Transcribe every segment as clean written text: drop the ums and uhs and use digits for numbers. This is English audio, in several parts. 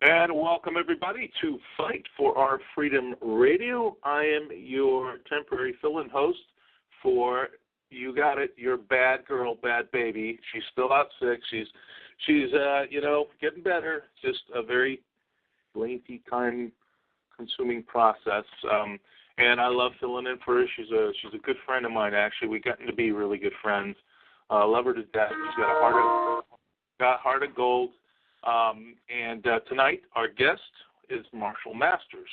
And welcome, everybody, to Fight for Our Freedom Radio. I am your temporary fill-in host for, you got it, your bad girl, bad baby. She's still out sick. She's getting better. Just a very lengthy, time-consuming process. And I love filling in for her. She's a good friend of mine, actually. We've gotten to be really good friends. Love her to death. She's got a heart of gold. And tonight, our guest is Marshall Masters,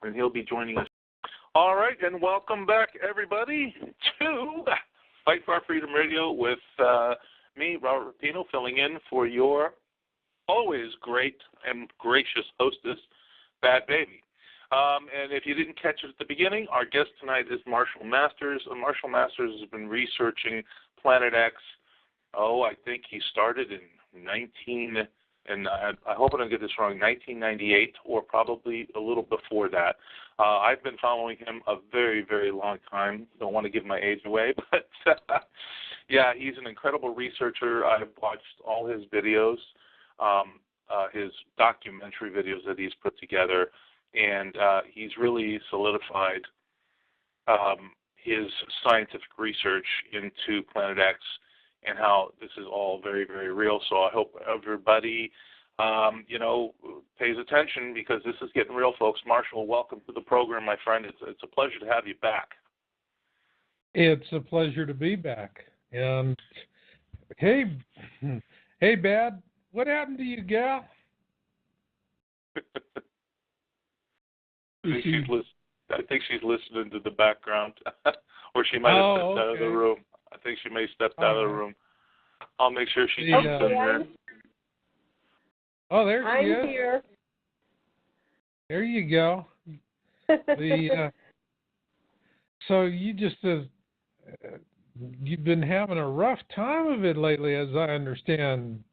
and he'll be joining us. All right, and welcome back, everybody, to Fight for Our Freedom Radio with me, Robert Pepino, filling in for your always great and gracious hostess, Bad Baby. And if you didn't catch it at the beginning, our guest tonight is Marshall Masters. Marshall Masters has been researching Planet X. I think he started in I hope I don't get this wrong, 1998 or probably a little before that. I've been following him a very, very long time. Don't want to give my age away, but yeah, he's an incredible researcher. I've watched all his videos, his documentary videos that he's put together, and he's really solidified his scientific research into Planet X and how this is all very, very real. So I hope everybody, pays attention because this is getting real, folks. Marshall, welcome to the program, my friend. It's a pleasure to have you back. It's a pleasure to be back. And hey, Bad, what happened to you, gal? I think she's listening to the background, or she might have stepped out of the room. I think she may have stepped out of the room. I'll make sure she jumps in there. Oh, there she is. I'm here. There you go. So you just you've been having a rough time of it lately, as I understand.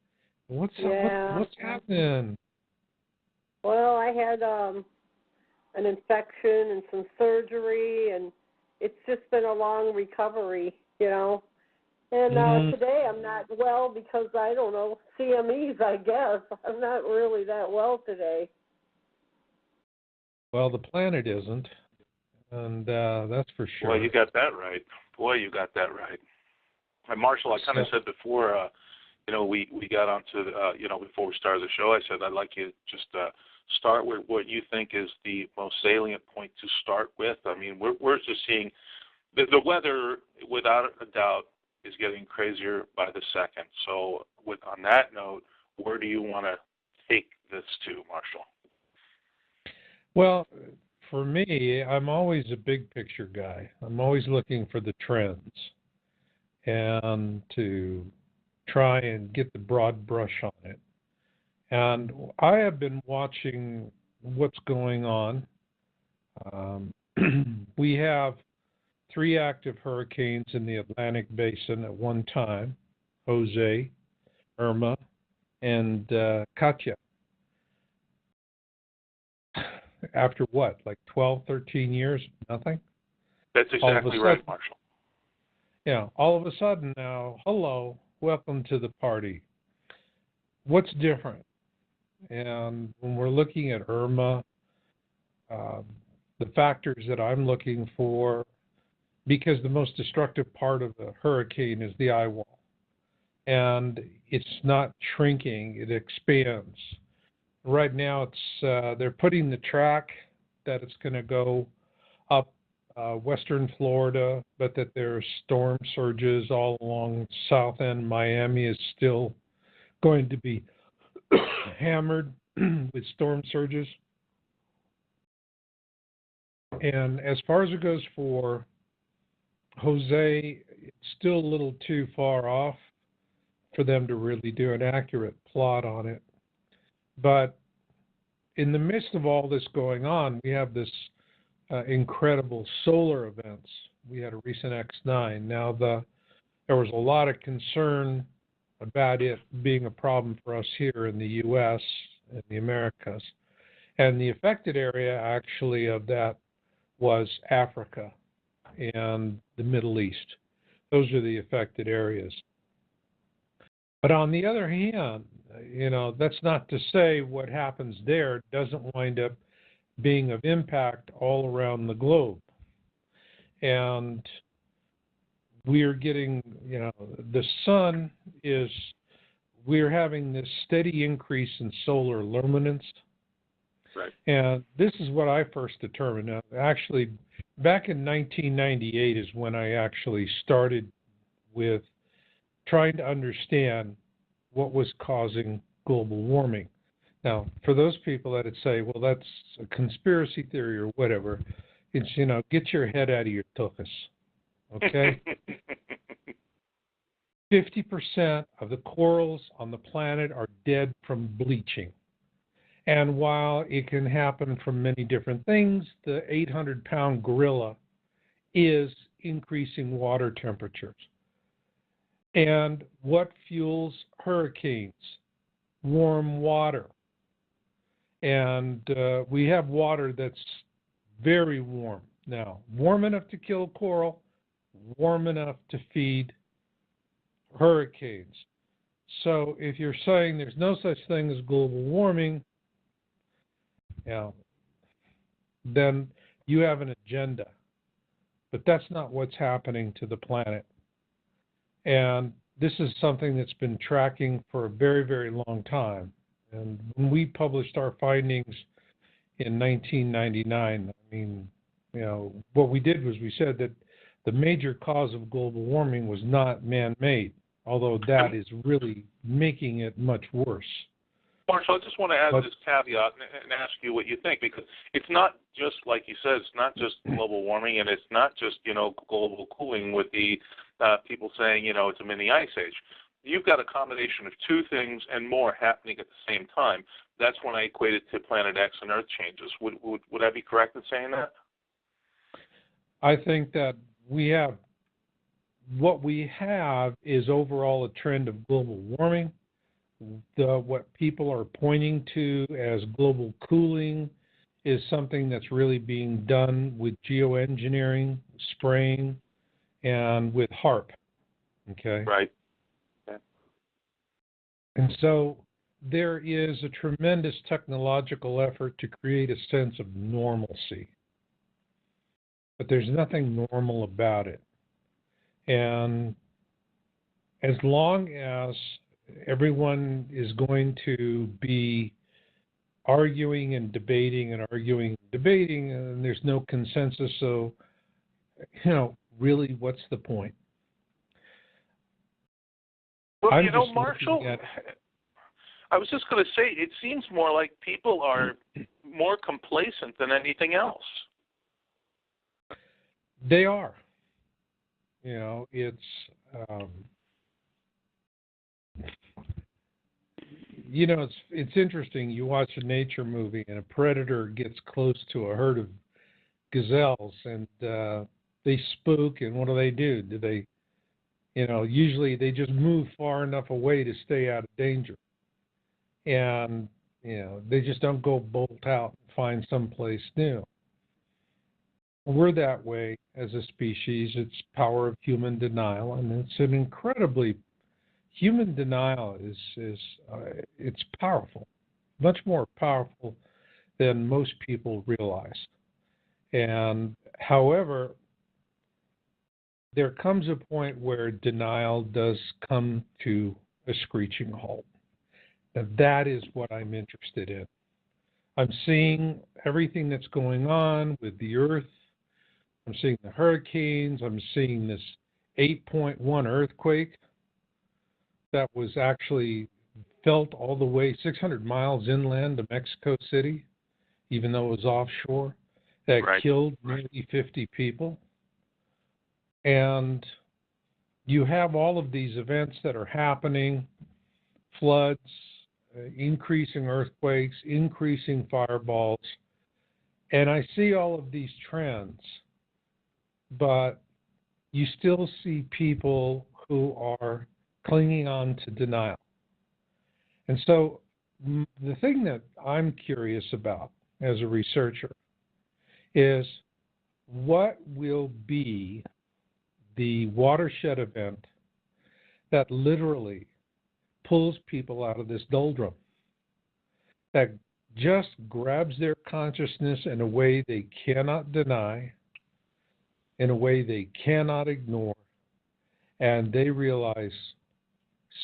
What's happening? Well, I had an infection and some surgery, and it's just been a long recovery, And today I'm not well because, I don't know, CMEs, I guess. I'm not really that well today. Well, the planet isn't, and that's for sure. Boy, you got that right. And Marshall, I kind of said before, we got onto, before we started the show, I said I'd like you to just start with what you think is the most salient point to start with. I mean, we're just seeing the weather, without a doubt, is getting crazier by the second. So on that note, where do you want to take this to, Marshall? Well, for me, I'm always a big picture guy. I'm always looking for the trends and to try and get the broad brush on it. And I have been watching what's going on. We have 3 active hurricanes in the Atlantic Basin at one time: Jose, Irma, and Katia. After what, like 12, 13 years, nothing? That's exactly right, Marshall. Yeah, all of a sudden now, hello, welcome to the party. What's different? And when we're looking at Irma, the factors that I'm looking for, because the most destructive part of the hurricane is the eye wall. And it's not shrinking, it expands. Right now, they're putting the track that it's going to go up western Florida, but that there are storm surges all along south end. Miami is still going to be hammered with storm surges. And as far as it goes for Jose, it's still a little too far off for them to really do an accurate plot on it. But in the midst of all this going on, we have this incredible solar events. We had a recent X9. Now, there was a lot of concern about it being a problem for us here in the U.S. and the Americas. And the affected area, actually, of that was Africa and the Middle East. Those are the affected areas. But on the other hand, that's not to say what happens there doesn't wind up being of impact all around the globe. And we're getting, the sun is, we're having this steady increase in solar luminance. Right. And this is what I first determined. Now, actually, back in 1998 is when I actually started with trying to understand what was causing global warming. Now, for those people that would say, well, that's a conspiracy theory or whatever, it's, get your head out of your tuchus, okay? 50% of the corals on the planet are dead from bleaching. And while it can happen from many different things, the 800-pound gorilla is increasing water temperatures. And what fuels hurricanes? Warm water. And we have water that's very warm now. Warm enough to kill coral, warm enough to feed hurricanes. So if you're saying there's no such thing as global warming, then you have an agenda. But that's not what's happening to the planet. And this is something that's been tracking for a very, very long time. And when we published our findings in 1999, what we did was we said that the major cause of global warming was not man-made, although that is really making it much worse. Marshall, I just want to add this caveat and ask you what you think, because it's not just, like you said, it's not just global warming, and it's not just, global cooling with the people saying, it's a mini ice age. You've got a combination of two things and more happening at the same time. That's when I equate it to Planet X and Earth changes. Would I be correct in saying that? I think that what we have is overall a trend of global warming. What people are pointing to as global cooling is something that's really being done with geoengineering, spraying, and with HAARP. Okay? Right. Okay. And so there is a tremendous technological effort to create a sense of normalcy. But there's nothing normal about it. And as long as everyone is going to be arguing and debating, and there's no consensus, so, really, what's the point? Well, Marshall, I was just going to say, it seems more like people are more complacent than anything else. They are. It's interesting. You watch a nature movie and a predator gets close to a herd of gazelles and they spook, and what do? Do they, usually they just move far enough away to stay out of danger. And, they just don't go bolt out and find someplace new. We're that way as a species. It's power of human denial, and it's an incredibly human denial is it's powerful, much more powerful than most people realize. And however, there comes a point where denial does come to a screeching halt. And that is what I'm interested in. I'm seeing everything that's going on with the Earth. I'm seeing the hurricanes. I'm seeing this 8.1 earthquake that was actually felt all the way 600 miles inland to Mexico City, even though it was offshore, that killed nearly 50 people. And you have all of these events that are happening, floods, increasing earthquakes, increasing fireballs, and I see all of these trends, but you still see people who are clinging on to denial. And so the thing that I'm curious about as a researcher is what will be the watershed event that literally pulls people out of this doldrum, that just grabs their consciousness in a way they cannot deny, in a way they cannot ignore, and they realize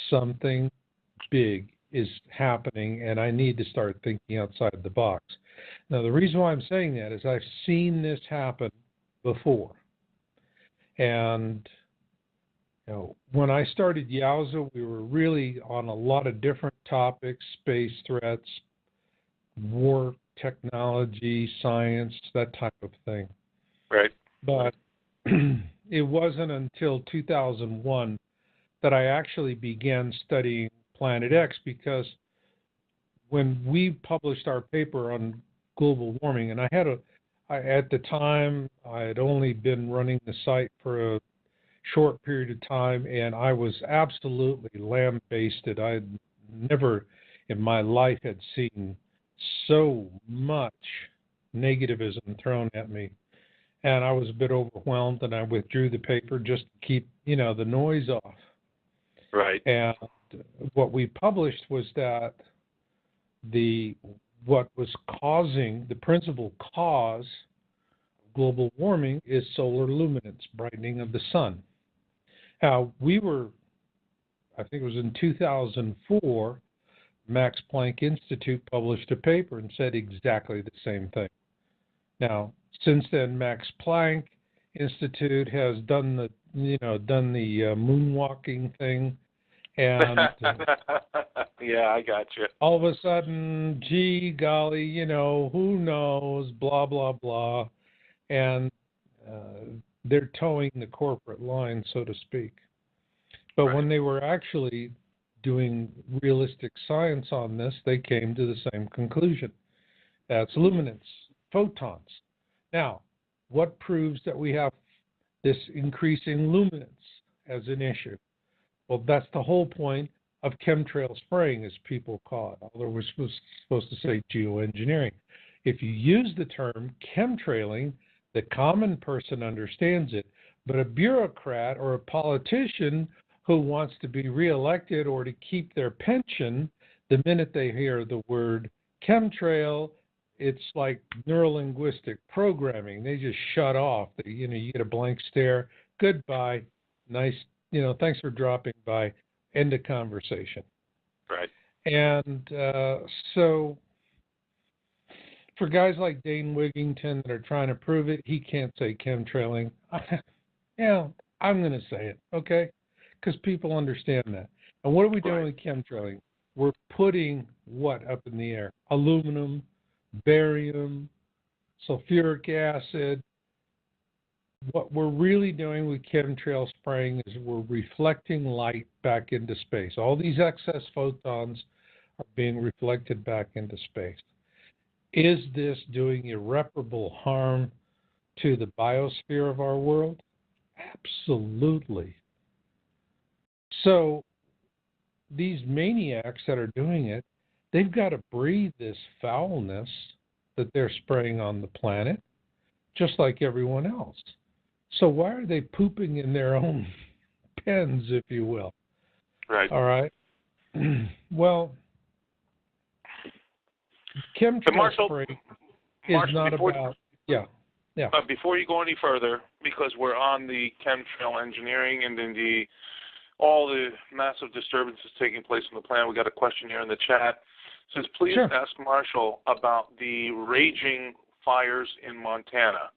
something big is happening and I need to start thinking outside the box. Now, the reason why I'm saying that is I've seen this happen before. And when I started Yowza, we were really on a lot of different topics: space threats, war technology, science, that type of thing. Right. But it wasn't until 2001 that I actually began studying Planet X, because when we published our paper on global warming, and at the time, I had only been running the site for a short period of time, and I was absolutely lambasted. I had never in my life had seen so much negativism thrown at me. And I was a bit overwhelmed, and I withdrew the paper just to keep, the noise off. Right. And what we published was that what was causing, the principal cause of global warming is solar luminance, brightening of the sun. Now, I think it was in 2004, Max Planck Institute published a paper and said exactly the same thing. Now, since then, Max Planck Institute has done the moonwalking thing, and yeah, I got you. all of a sudden, gee golly, who knows, blah blah blah, and they're towing the corporate line, so to speak. But Right. when they were actually doing realistic science on this, they came to the same conclusion. That's luminance, photons. Now, what proves that we have this increasing luminance as an issue? Well, that's the whole point of chemtrail spraying, as people call it, although we're supposed to say geoengineering. If you use the term chemtrailing, the common person understands it, but a bureaucrat or a politician who wants to be reelected or to keep their pension, the minute they hear the word chemtrail, it's like neurolinguistic programming. They just shut off. You get a blank stare. Goodbye. Nice. Thanks for dropping by. End of conversation. Right. And so for guys like Dane Wigington that are trying to prove it, he can't say chemtrailing. I'm going to say it, okay? Because people understand that. And what are we doing with chemtrailing? We're putting what up in the air? Aluminum, barium, sulfuric acid. What we're really doing with chemtrail spraying is we're reflecting light back into space. All these excess photons are being reflected back into space. Is this doing irreparable harm to the biosphere of our world? Absolutely. So these maniacs that are doing it, they've got to breathe this foulness that they're spraying on the planet, just like everyone else. So why are they pooping in their own pens, if you will? Right. All right. Well, chemtrail spraying is not about... Yeah. Before you go any further, because we're on the chemtrail engineering and in all the massive disturbances taking place on the planet, we got a question here in the chat. It says, please ask Marshall about the raging fires in Montana.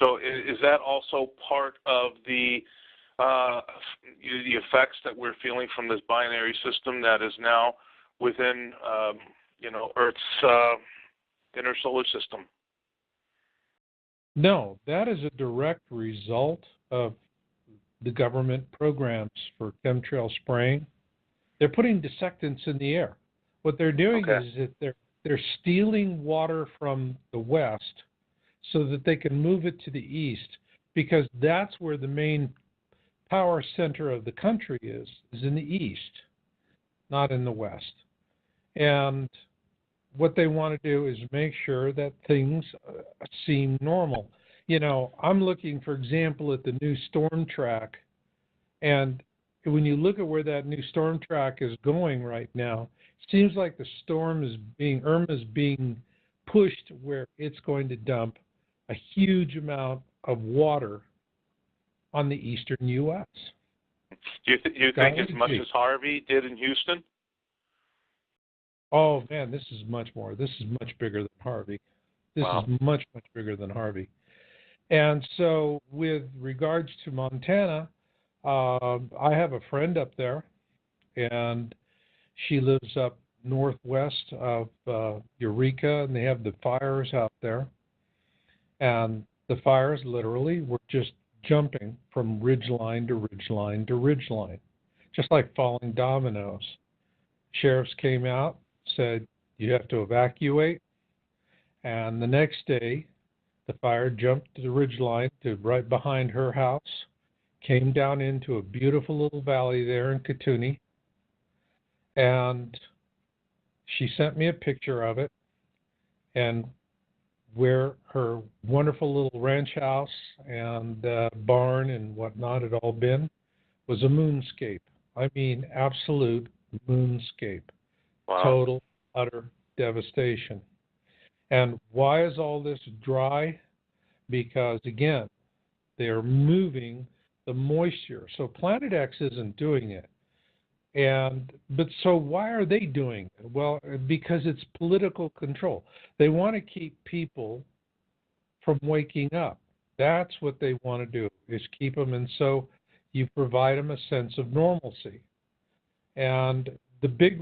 So is that also part of the effects that we're feeling from this binary system that is now within, Earth's inner solar system? No, that is a direct result of the government programs for chemtrail spraying. They're putting dissectants in the air. What they're doing is that they're stealing water from the west so that they can move it to the east, because that's where the main power center of the country is in the east, not in the west. And what they want to do is make sure that things seem normal. I'm looking, for example, at the new storm track, and when you look at where that new storm track is going right now, it seems like the storm is Irma's being pushed where it's going to dump a huge amount of water on the eastern U.S. You think as much as Harvey did in Houston? Oh, man, this is much more. This is much bigger than Harvey. This is much, much bigger than Harvey. And so with regards to Montana, I have a friend up there, and she lives up northwest of Eureka, and they have the fires out there. And the fires literally were just jumping from ridge line to ridge line to ridge line, just like falling dominoes. Sheriffs came out, said, you have to evacuate. And the next day, the fire jumped to the ridge line to right behind her house, came down into a beautiful little valley there in Katuni. And she sent me a picture of it, and where her wonderful little ranch house and barn and whatnot had all been was a moonscape. I mean, absolute moonscape. Wow. Total, utter devastation. And why is all this dry? Because, again, they're moving the moisture. So Planet X isn't doing it. But so why are they doing it? Well, because it's political control. They want to keep people from waking up. That's what they want to do, is keep them. And so you provide them a sense of normalcy. And the big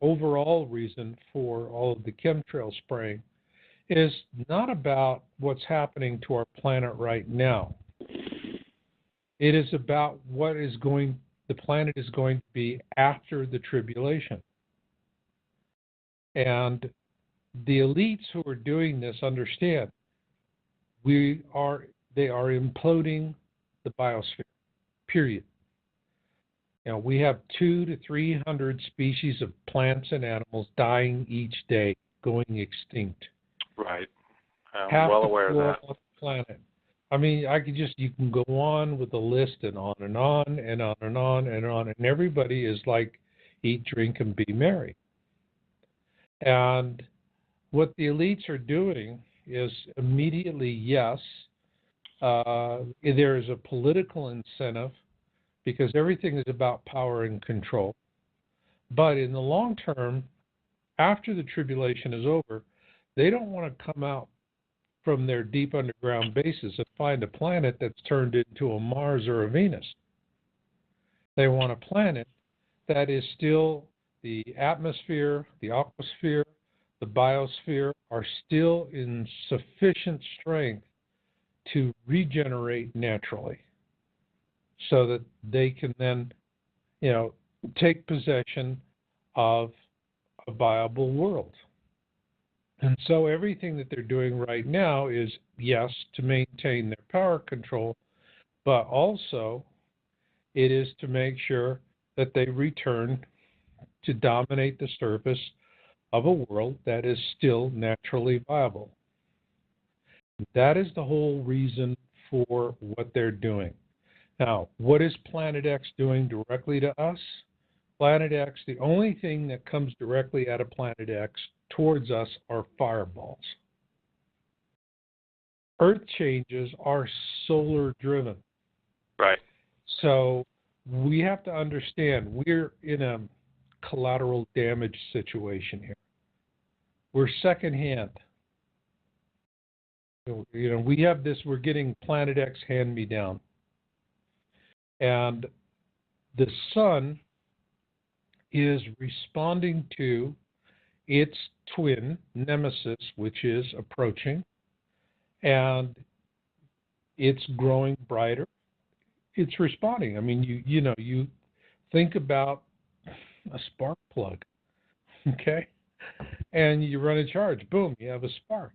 overall reason for all of the chemtrail spraying is not about what's happening to our planet right now. It is about the planet is going to be after the tribulation. And the elites who are doing this understand they are imploding the biosphere, period. You know, we have 200 to 300 species of plants and animals dying each day, going extinct. Right. I'm well aware of that. On the planet. I mean, you can go on with the list and on and on and on and on and on, and everybody is like, eat, drink, and be merry. And what the elites are doing is immediately, yes, there is a political incentive because everything is about power and control. But in the long term, after the tribulation is over, they don't want to come out from their deep underground bases and find a planet that's turned into a Mars or a Venus. They want a planet that is still the atmosphere, the aquasphere, the biosphere are still in sufficient strength to regenerate naturally so that they can then, take possession of a viable world. And so everything that they're doing right now is, yes, to maintain their power control, but also it is to make sure that they return to dominate the surface of a world that is still naturally viable. That is the whole reason for what they're doing. Now, what is Planet X doing directly to us? Planet X, the only thing that comes directly out of Planet X towards us are fireballs. Earth changes are solar driven. Right. So we have to understand we're in a collateral damage situation here. We're secondhand. We have this, we're getting Planet X hand-me-down. And the sun is responding to its twin, Nemesis, which is approaching, and it's growing brighter. It's responding. I mean, you think about a spark plug, okay? And you run a charge, boom, you have a spark.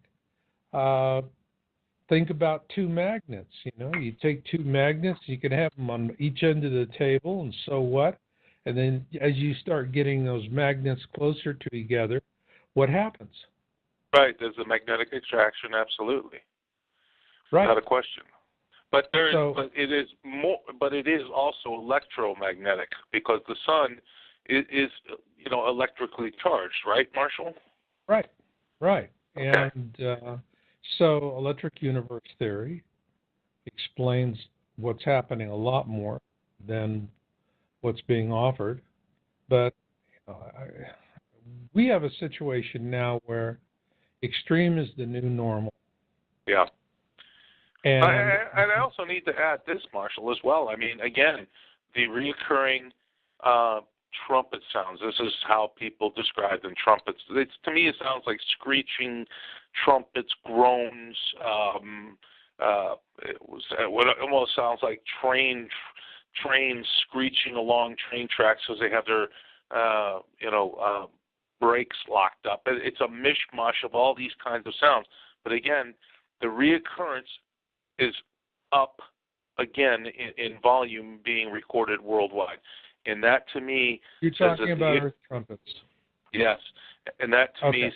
Think about two magnets. You take two magnets, you can have them on each end of the table, and so what? And then as you start getting those magnets closer together, what happens? Right, there's a magnetic attraction, absolutely. Right. Without a question. But it is more. But it is also electromagnetic because the sun is electrically charged, right, Marshall? Right. Okay. And so electric universe theory explains what's happening a lot more than what's being offered. But we have a situation now where extreme is the new normal. Yeah. And I also need to add this, Marshall, as well. I mean, again, the reoccurring trumpet sounds. This is how people describe them, trumpets. To me, it sounds like screeching trumpets, groans. It almost sounds like trains screeching along train tracks because they have their, brakes locked up. It's a mishmash of all these kinds of sounds. But again, the reoccurrence is up again in volume being recorded worldwide. And that to me... You're talking about earth trumpets. Yes. And that to me...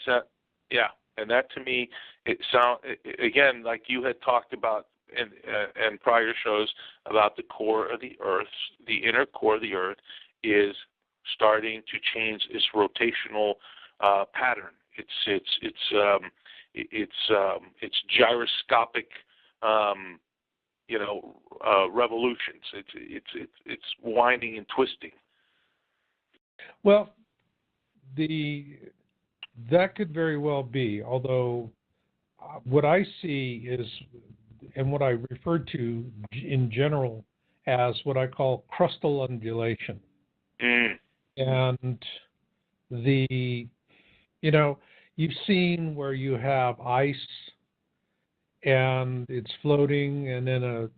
And that to me, it sounds... Again, like you had talked about in prior shows about the core of the Earth, the inner core of the Earth is starting to change its rotational pattern. It's gyroscopic, revolutions. It's winding and twisting. Well, that could very well be. Although, what I see is, and what I refer to in general as what I call crustal undulation. And you've seen where you have ice and it's floating, and then an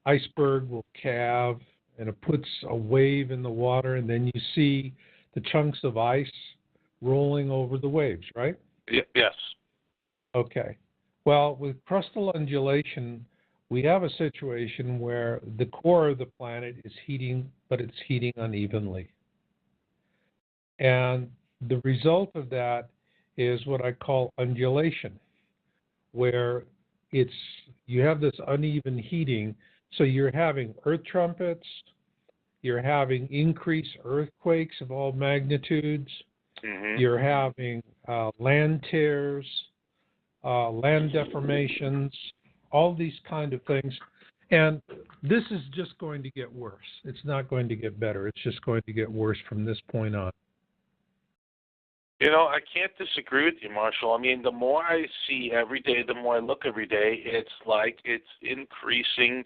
iceberg will calve and it puts a wave in the water, and then you see the chunks of ice rolling over the waves, right? Yes. Okay. Well, with crustal undulation, we have a situation where the core of the planet is heating, but it's heating unevenly. And the result of that is what I call undulation, where you have this uneven heating. So you're having earth trumpets, you're having increased earthquakes of all magnitudes, you're having land tears, land deformations, all these kind of things. And this is just going to get worse. It's not going to get better. It's just going to get worse from this point on. I can't disagree with you, Marshall. I mean, the more I see every day, the more I look every day, it's like it's increasing,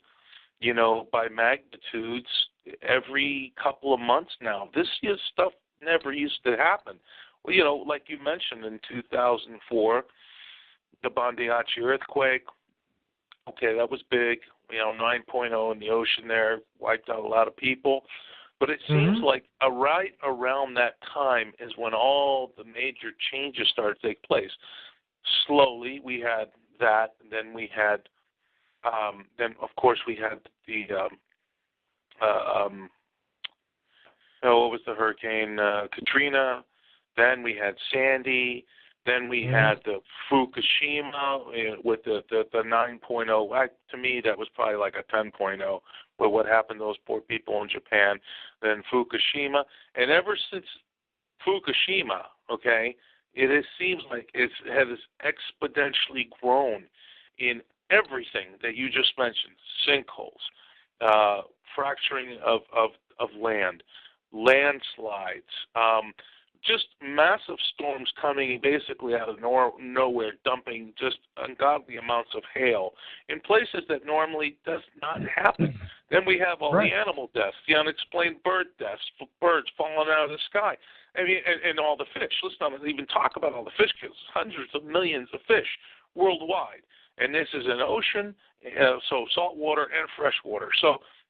by magnitudes every couple of months now. This year's stuff never used to happen. Well, like you mentioned in 2004, the Bandiachi earthquake, okay, that was big, 9.0 in the ocean there, wiped out a lot of people. But it seems like right around that time is when all the major changes started to take place. Slowly, we had that, and then we had, then of course we had the, what was the hurricane? Katrina. Then we had Sandy. Then we had the Fukushima with the 9.0. To me, that was probably like a 10.0, with what happened to those poor people in Japan. Then Fukushima. And ever since Fukushima, okay, it seems like it has exponentially grown in everything that you just mentioned. Sinkholes, fracturing of land, landslides, just massive storms coming basically out of nowhere, dumping just ungodly amounts of hail in places that normally does not happen. Then we have all the animal deaths, the unexplained bird deaths, birds falling out of the sky. I mean, and all the fish. Let's not even talk about all the fish kills, hundreds of millions of fish worldwide. And this is an ocean, so salt water and fresh water.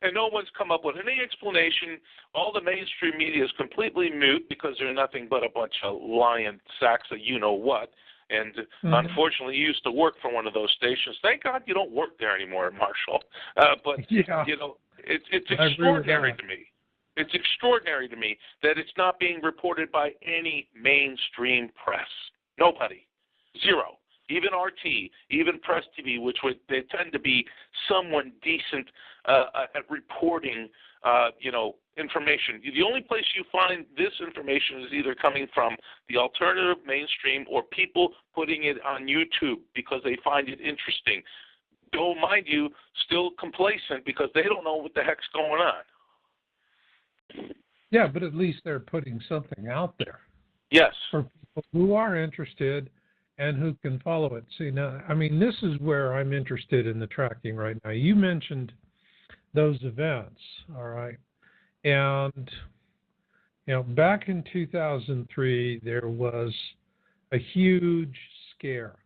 And no one's come up with any explanation. All the mainstream media is completely mute because they're nothing but a bunch of lying sacks of you-know-what. And unfortunately, you used to work for one of those stations. Thank God you don't work there anymore, Marshall. But, it's extraordinary to me. It's extraordinary to me that it's not being reported by any mainstream press. Nobody. Zero. even RT, even Press TV, they tend to be somewhat decent at reporting, information. The only place you find this information is either coming from the alternative mainstream or people putting it on YouTube because they find it interesting. Though, mind you, still complacent because they don't know what the heck's going on. Yeah, but at least they're putting something out there. Yes. For people who are interested and who can follow it. See, now, I mean, this is where I'm interested in the tracking right now. You mentioned those events, all right? And, back in 2003, there was a huge scare.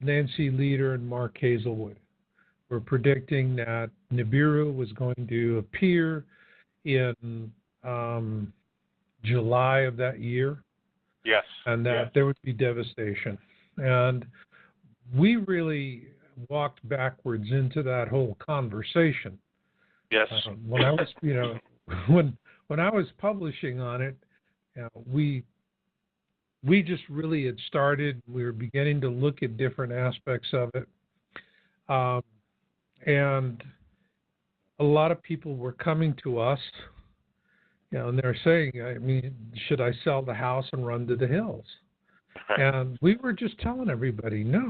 Nancy Lieder and Mark Hazelwood were predicting that Nibiru was going to appear in July of that year. Yes. And that there would be devastation. And we really walked backwards into that whole conversation. Yes. When I was, when I was publishing on it, we just really had started. We were beginning to look at different aspects of it, and a lot of people were coming to us, and they're saying, I mean, should I sell the house and run to the hills? And we were just telling everybody, no,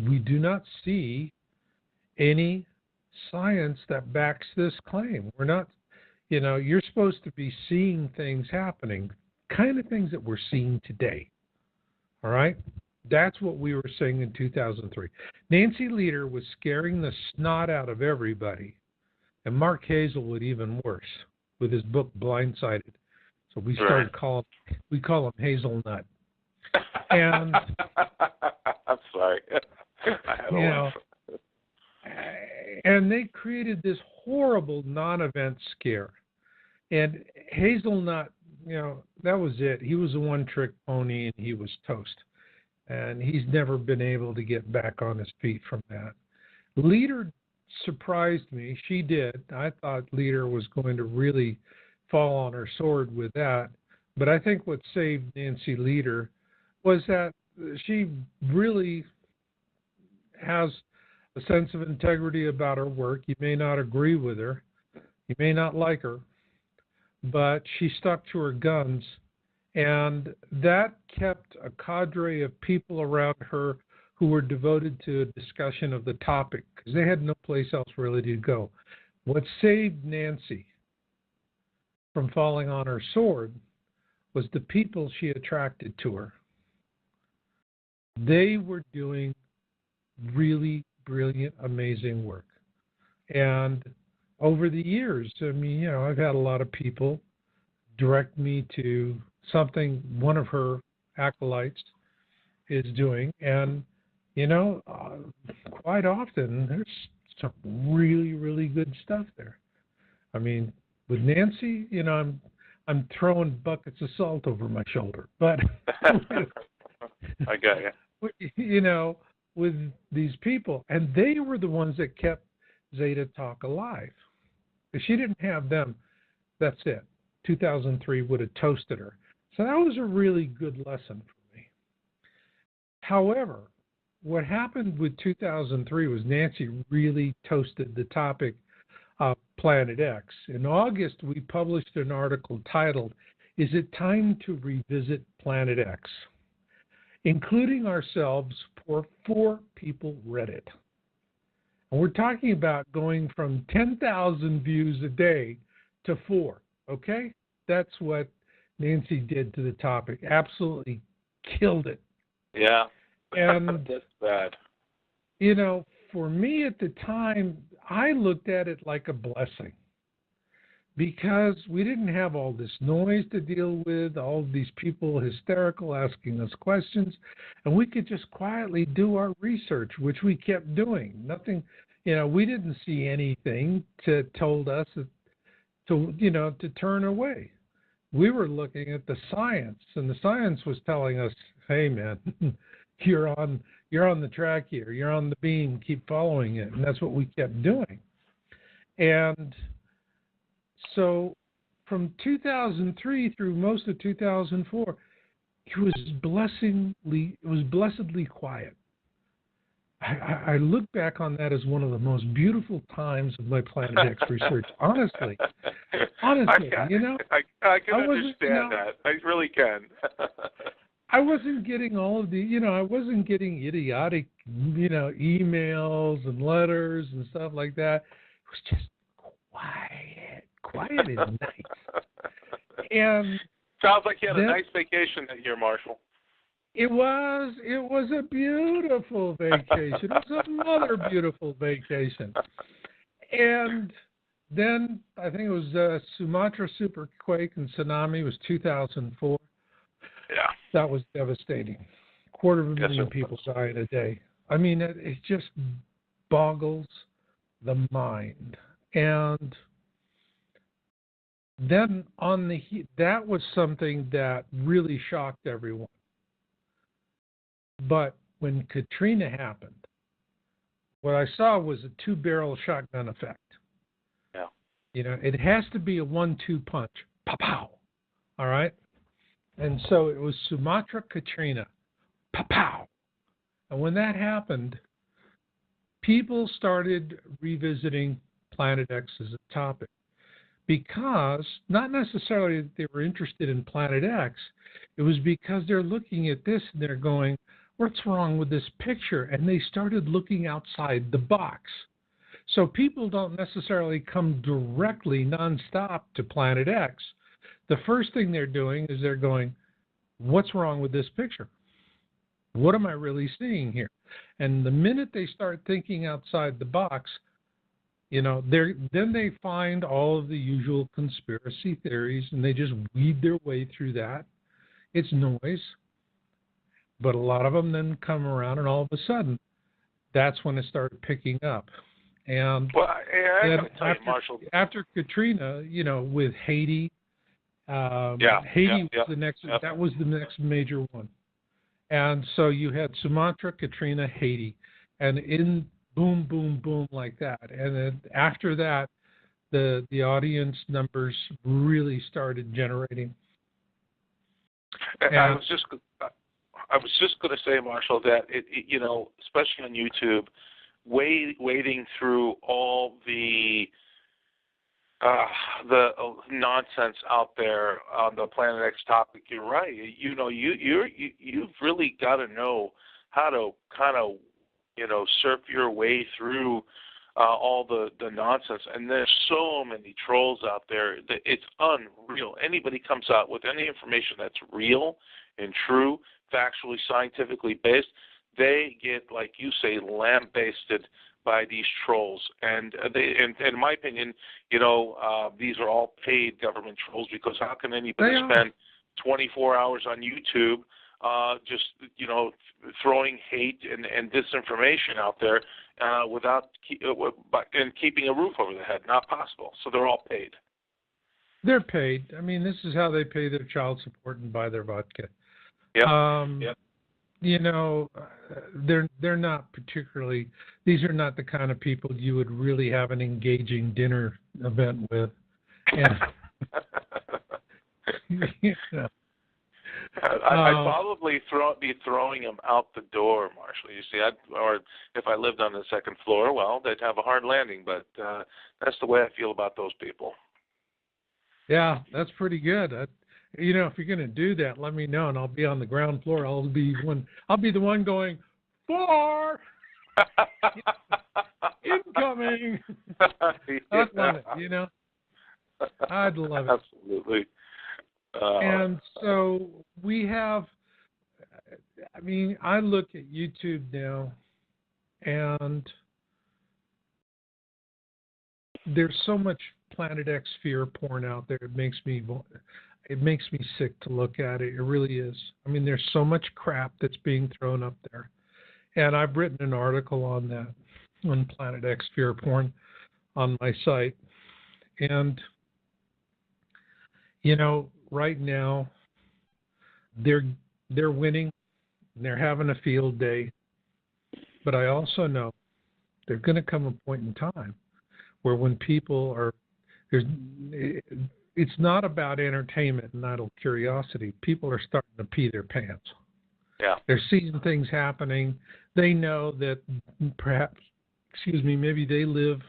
we do not see any science that backs this claim. We're not, you're supposed to be seeing things happening, kind of things that we're seeing today. All right? That's what we were saying in 2003. Nancy Lieder was scaring the snot out of everybody, and Mark Hazelwood even worse with his book Blindsided. So we started call him Hazelnut. And I'm sorry. And they created this horrible non-event scare. And Hazelnut, that was it. He was a one-trick pony, and he was toast. And he's never been able to get back on his feet from that. Lieder surprised me. She did. I thought Lieder was going to really fall on her sword with that. But I think what saved Nancy Lieder was that she really has a sense of integrity about her work. You may not agree with her. You may not like her. But she stuck to her guns. And that kept a cadre of people around her who were devoted to a discussion of the topic because they had no place else really to go. What saved Nancy from falling on her sword was the people she attracted to her. They were doing really brilliant, amazing work. And over the years, I mean, I've had a lot of people direct me to something one of her acolytes is doing. And, quite often there's some really, really good stuff there. I mean, with Nancy, I'm throwing buckets of salt over my shoulder. But I got you. With these people, and they were the ones that kept Zeta Talk alive. If she didn't have them, that's it. 2003 would have toasted her. So that was a really good lesson for me. However, what happened with 2003 was Nancy really toasted the topic of Planet X. In August, we published an article titled, "Is It Time to Revisit Planet X?" Including ourselves, 4 people read it. And we're talking about going from 10,000 views a day to 4, okay? That's what Nancy did to the topic. Absolutely killed it. Yeah. And that's bad. For me at the time, I looked at it like a blessing because we didn't have all this noise to deal with, all of these people hysterical asking us questions, and we could just quietly do our research, which we kept doing. Nothing, we didn't see anything that told us to turn away. We were looking at the science, and the science was telling us, hey, man, you're on the track here. You're on the beam. Keep following it. And that's what we kept doing. And so from 2003 through most of 2004, it was blessedly quiet. I look back on that as one of the most beautiful times of my Planet X research. Honestly, you know, I can understand that. I really can. I wasn't getting all of the, I wasn't getting idiotic, emails and letters and stuff like that. It was just quiet. Quiet is nice. And sounds like you had a nice vacation that year, Marshall. It was a beautiful vacation. It was another beautiful vacation. And then I think it was Sumatra superquake and tsunami was 2004. Yeah. That was devastating. 250,000 people died a day. I mean, it just boggles the mind. And then that was something that really shocked everyone. But when Katrina happened, what I saw was a 2-barrel shotgun effect. Yeah. It has to be a 1-2 punch. Pow-pow. All right? And so it was Sumatra Katrina. Pow-pow. And when that happened, people started revisiting Planet X as a topic. Because, not necessarily that they were interested in Planet X, it was because they're looking at this and they're going, what's wrong with this picture? And they started looking outside the box. So people don't necessarily come directly nonstop to Planet X. The first thing they're doing is they're going, what's wrong with this picture? What am I really seeing here? And the minute they start thinking outside the box, then they find all of the usual conspiracy theories and they just weed their way through that. It's noise. But a lot of them then come around, and all of a sudden, that's when it started picking up. And after Katrina, with Haiti, Haiti was the next. Yep. That was the next major one. And so you had Sumatra, Katrina, Haiti, and in boom, boom, boom like that. And then after that, the audience numbers really started generating. I was just going to say, Marshall, that especially on YouTube, wading through all the nonsense out there on the Planet X topic. You're right. You've really got to know how to kind of surf your way through all the nonsense. And there's so many trolls out there that it's unreal. Anybody comes out with any information that's real and true, factually, scientifically based, they get, like you say, lambasted by these trolls. And in my opinion, these are all paid government trolls, because how can anybody spend 24 hours on YouTube just throwing hate and disinformation out there without keeping a roof over their head? Not possible. So they're all paid. They're paid. I mean, this is how they pay their child support and buy their vodka. Yep. They're not particularly. These are not the kind of people you would really have an engaging dinner event with. And, I'd probably be throwing them out the door, Marshall. You see, or if I lived on the second floor, well, they'd have a hard landing. But that's the way I feel about those people. Yeah, that's pretty good. If you're going to do that, let me know, and I'll be on the ground floor. I'll be the one going, 4 incoming. I'd love it. I'd love it. Absolutely. And so we have. I mean, I look at YouTube now, and there's so much Planet X fear porn out there. It makes me sick to look at it. It really is. I mean, there's so much crap that's being thrown up there. And I've written an article on that, on Planet X fear porn, on my site. And, right now, they're winning. They're having a field day. But I also know there's going to come a point in time where when people are, it's not about entertainment and idle curiosity. People are starting to pee their pants. Yeah. They're seeing things happening. They know that perhaps, maybe they live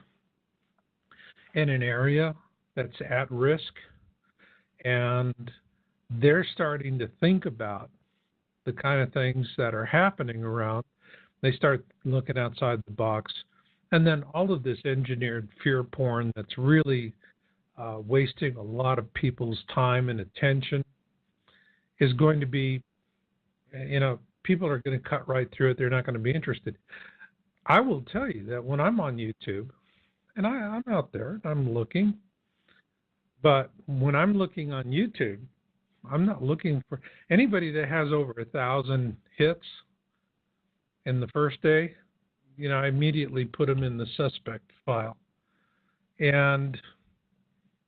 in an area that's at risk, and they're starting to think about the kind of things that are happening around. They start looking outside the box. And then all of this engineered fear porn that's really wasting a lot of people's time and attention is going to be, people are going to cut right through it. They're not going to be interested. I will tell you that when I'm on YouTube, and I'm out there, I'm looking, but when I'm looking on YouTube, I'm not looking for anybody that has over 1,000 hits in the first day. I immediately put them in the suspect file. And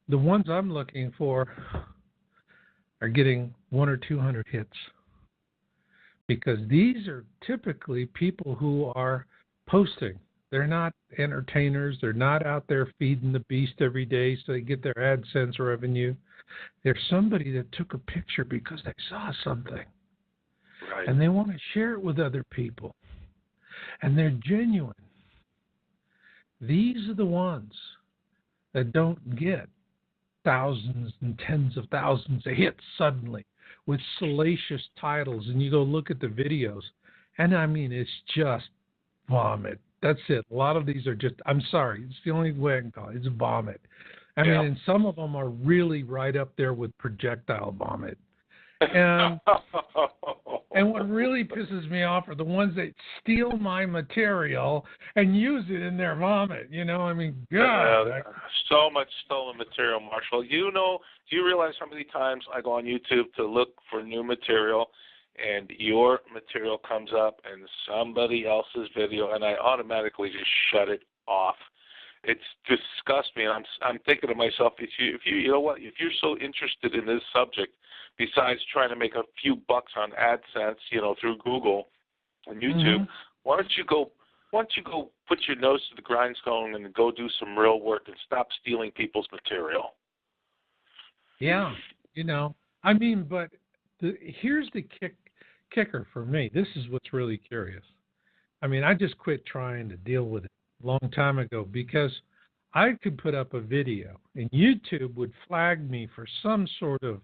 the ones I'm looking for are getting 100 or 200 hits, because these are typically people who are posting. They're not entertainers. They're not out there feeding the beast every day so they get their AdSense revenue. They're somebody that took a picture because they saw something. Right. And they want to share it with other people. And they're genuine. These are the ones that don't get thousands and tens of thousands of hits suddenly with salacious titles. And you go look at the videos, and I mean, it's just vomit. That's it. A lot of these are just, I'm sorry, it's the only way I can call it. It's vomit. I mean, and some of them are really right up there with projectile vomit. And what really pisses me off are the ones that steal my material and use it in their vomit. I mean, God. So much stolen material, Marshall. Do you realize how many times I go on YouTube to look for new material, and your material comes up and somebody else's video, and I automatically just shut it off. It's disgusts me. I'm thinking to myself, if you're so interested in this subject, besides trying to make a few bucks on AdSense, through Google and YouTube, why don't you go put your nose to the grindstone and go do some real work and stop stealing people's material? Yeah, I mean, but here's the kicker for me. This is what's really curious. I mean, I just quit trying to deal with it a long time ago because I could put up a video and YouTube would flag me for some sort of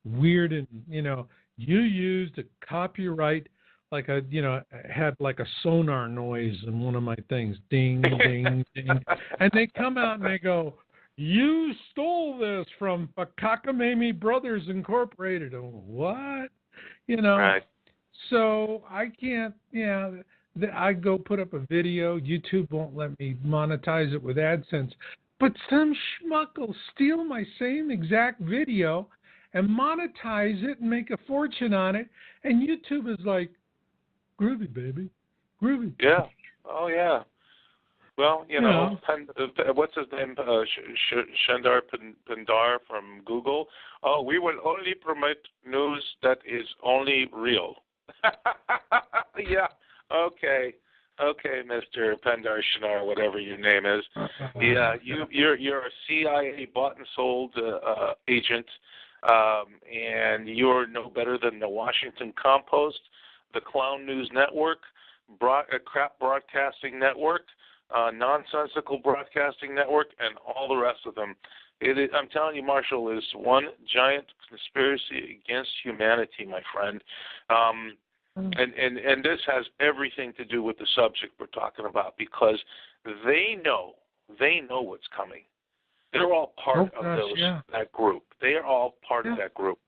weird, and you used a copyright, like had like a sonar noise in one of my things, ding, ding, ding, and they come out and they go, "You stole this from Cockamamie Brothers Incorporated." Oh, what? Right. So I can't. I go put up a video. YouTube won't let me monetize it with AdSense, but some schmuck will steal my same exact video and monetize it and make a fortune on it. And YouTube is like, groovy, baby. Groovy. Yeah. Oh, yeah. Well, what's his name? Sundar Pichai from Google. Oh, we will only promote news that is only real. Yeah. Okay, Mr. Pendar Shinar, whatever your name is. Yeah, you're a CIA bought and sold agent. And you're no better than the Washington Compost, the Clown News Network, Crap Broadcasting Network, Nonsensical Broadcasting Network, and all the rest of them. I'm telling you, Marshall, is one giant conspiracy against humanity, my friend. And this has everything to do with the subject we're talking about, because they know what's coming. They're all part of that group. They are all part of that group.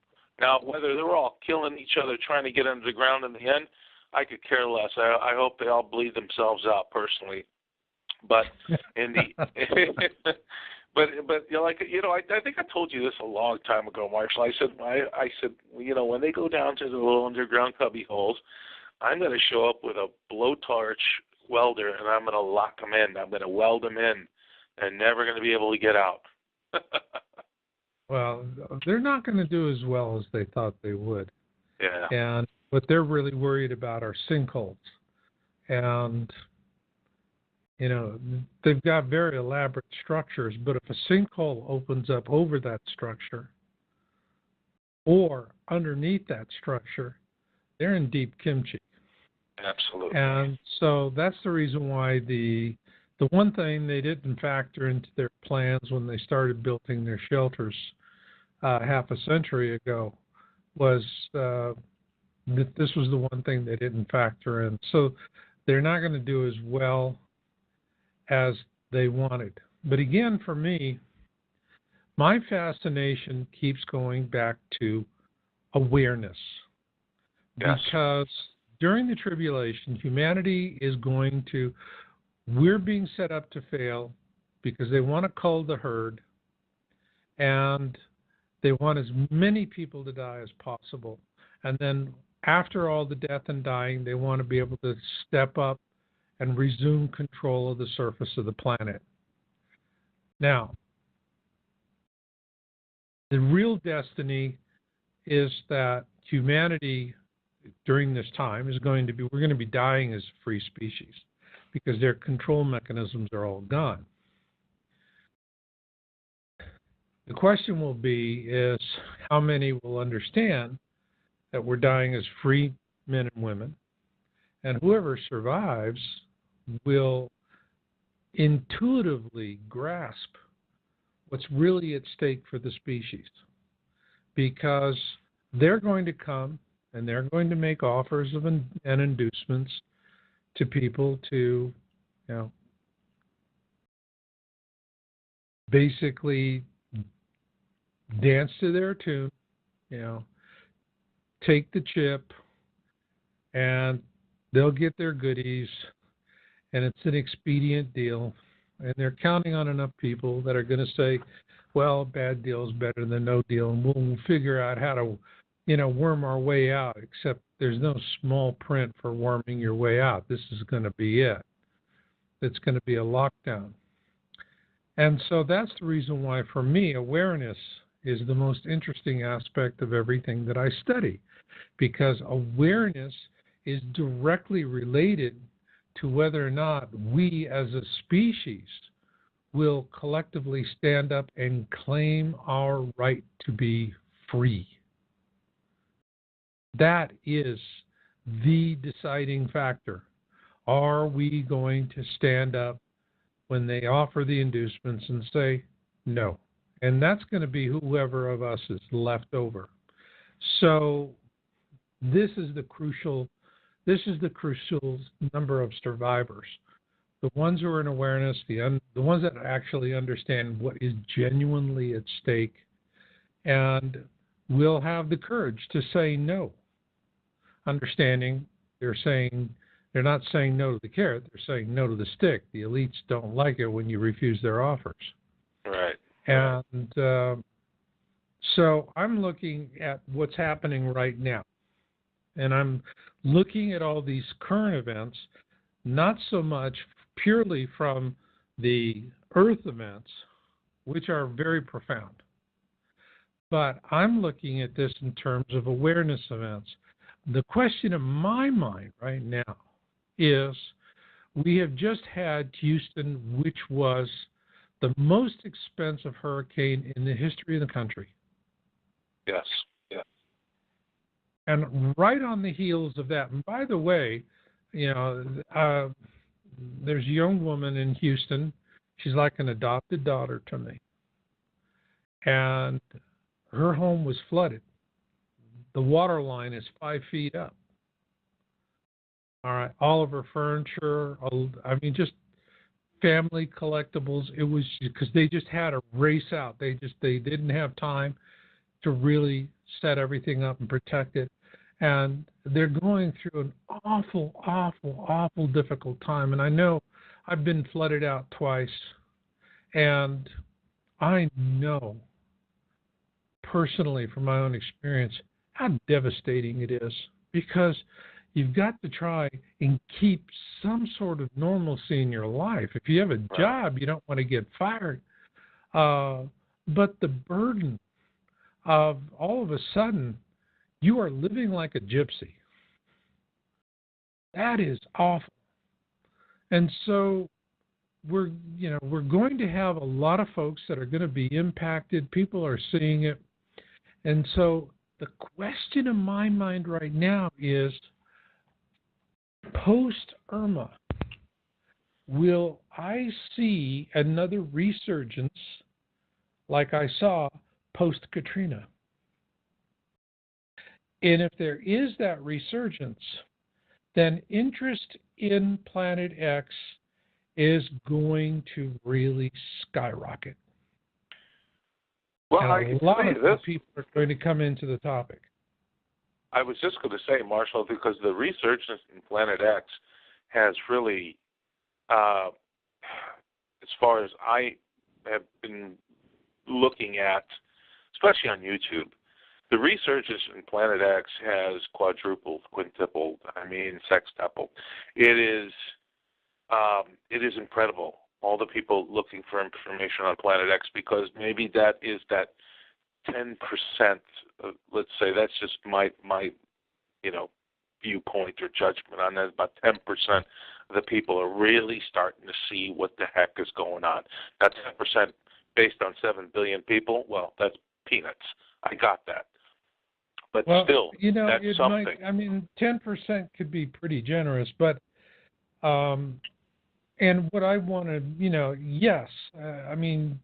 Now, whether they're all killing each other trying to get under the ground in the end, I could care less. I hope they all bleed themselves out personally. But in the I think I told you this a long time ago, Marshall. I said when they go down to the little underground cubby holes, I'm going to show up with a blowtorch welder and I'm going to lock them in. I'm going to weld them in. And never going to be able to get out. Well, they're not going to do as well as they thought they would. Yeah. And what they're really worried about are sinkholes. And You know, they've got very elaborate structures, but if a sinkhole opens up over that structure or underneath that structure, they're in deep kimchi. Absolutely. And so that's the reason why the one thing they didn't factor into their plans when they started building their shelters half a century ago was that this was the one thing they didn't factor in. So they're not going to do as well as they wanted. But again, for me, my fascination keeps going back to awareness. Yes. Because during the tribulation, humanity is we're being set up to fail because they want to cull the herd and they want as many people to die as possible. And then after all the death and dying, they want to be able to step up and resume control of the surface of the planet. Now, the real destiny is that humanity during this time we're going to be dying as a free species because their control mechanisms are all gone. The question will be is how many will understand that we're dying as free men and women, and whoever survives will intuitively grasp what's really at stake for the species, because they're going to come and they're going to make offers of and inducements to people to, basically dance to their tune, take the chip, and they'll get their goodies, and it's an expedient deal. And they're counting on enough people that are going to say, well, bad deal is better than no deal, and we'll figure out how to, worm our way out, except there's no small print for worming your way out. This is going to be it. It's going to be a lockdown. And so that's the reason why, for me, awareness is the most interesting aspect of everything that I study, because awareness is directly related to whether or not we as a species will collectively stand up and claim our right to be free. That is the deciding factor. Are we going to stand up when they offer the inducements and say no? And that's going to be whoever of us is left over. So this is the crucial number of survivors. The ones who are in awareness, the ones that actually understand what is genuinely at stake, and will have the courage to say no. Understanding they're not saying no to the carrot, they're saying no to the stick. The elites don't like it when you refuse their offers. Right. And so I'm looking at what's happening right now. And I'm looking at all these current events, not so much purely from the Earth events, which are very profound, but I'm looking at this in terms of awareness events. The question in my mind right now is, we have just had Houston, which was the most expensive hurricane in the history of the country. Yes. Yeah. And right on the heels of that, and by the way, there's a young woman in Houston. She's like an adopted daughter to me. And her home was flooded. The water line is 5 feet up. All right, all of her furniture, just family collectibles. It was because they just had to race out. They didn't have time to really set everything up and protect it. And they're going through an awful, awful, awful difficult time. And I know I've been flooded out twice. And I know personally from my own experience how devastating it is, because you've got to try and keep some sort of normalcy in your life. If you have a job, you don't want to get fired. But the burden of all of a sudden, you are living like a gypsy. That is awful. And so we're going to have a lot of folks that are going to be impacted. People are seeing it. And so the question in my mind right now is, post-Irma, will I see another resurgence like I saw post-Katrina? And if there is that resurgence, then interest in Planet X is going to really skyrocket. Well, and I can a lot tell you of this. people are going to come into the topic. I was just going to say, Marshall, because the resurgence in Planet X has really, as far as I have been looking at, especially on YouTube, the resurgence in Planet X has quadrupled, quintupled, sextupled. It is incredible, all the people looking for information on Planet X, because maybe that is that 10%, let's say, that's just my viewpoint or judgment on that. About 10% of the people are really starting to see what the heck is going on. Now, 10% based on 7 billion people, well, that's peanuts. I got that. But still, that's something. 10% could be pretty generous, but and what I want to, yes,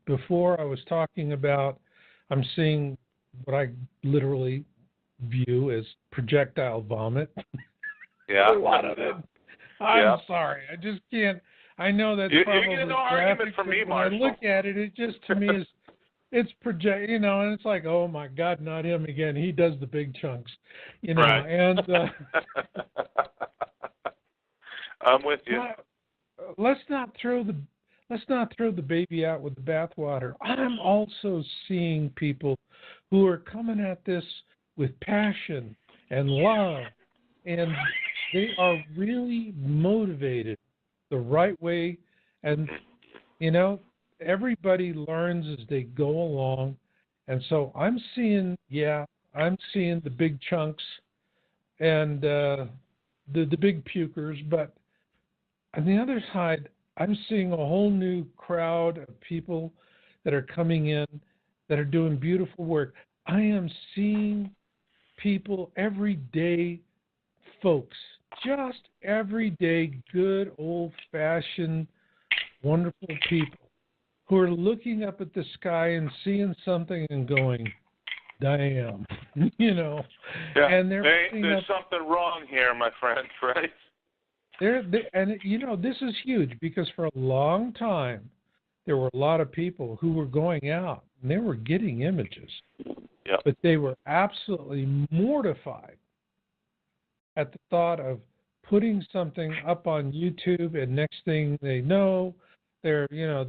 before I was talking about, I'm seeing what I literally view as projectile vomit. Yeah. A lot of it. I'm sorry. I just can't. I know that's probably you get no argument from me, Marshall. When I look at it, it just, to me, is, it's project, and it's like, oh my God, not him again. He does the big chunks, Right. and I'm with you. Let's not throw the baby out with the bathwater. I'm also seeing people who are coming at this with passion and love, and they are really motivated the right way. And everybody learns as they go along, and so I'm seeing the big chunks and the big pukers, but on the other side, I'm seeing a whole new crowd of people that are coming in that are doing beautiful work. I am seeing people, everyday folks, just everyday, good, old-fashioned, wonderful people who are looking up at the sky and seeing something and going, damn, Yeah. And there's something wrong here, my friend, right? This is huge, because for a long time there were a lot of people who were going out and they were getting images, but they were absolutely mortified at the thought of putting something up on YouTube, and next thing they know, their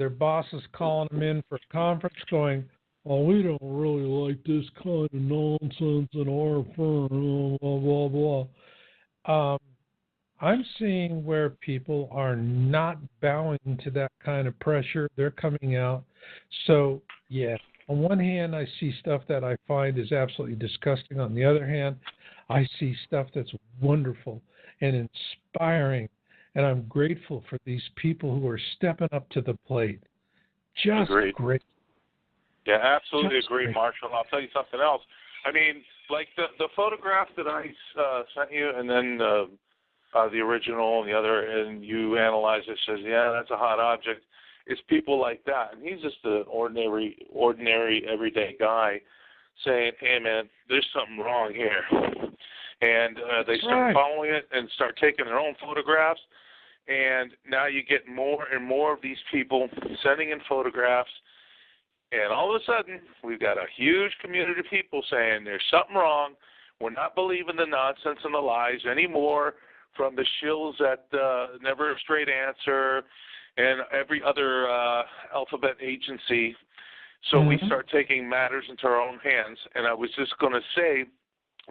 boss is calling them in for a conference going, oh, we don't really like this kind of nonsense in our firm, blah, blah, blah. I'm seeing where people are not bowing to that kind of pressure. They're coming out. So, yeah, on one hand, I see stuff that I find is absolutely disgusting. On the other hand, I see stuff that's wonderful and inspiring. And I'm grateful for these people who are stepping up to the plate. Just great. Yeah, absolutely agree, Marshall. I'll tell you something else. Like the photograph that I sent you, and then the original and the other, and you analyze it, says, yeah, that's a hot object. It's people like that. And he's just an ordinary, everyday guy saying, hey, man, there's something wrong here. And they start following it and start taking their own photographs. And now you get more and more of these people sending in photographs. And all of a sudden, we've got a huge community of people saying there's something wrong. We're not believing the nonsense and the lies anymore from the shills that never a straight answer and every other alphabet agency. So we start taking matters into our own hands. And I was just going to say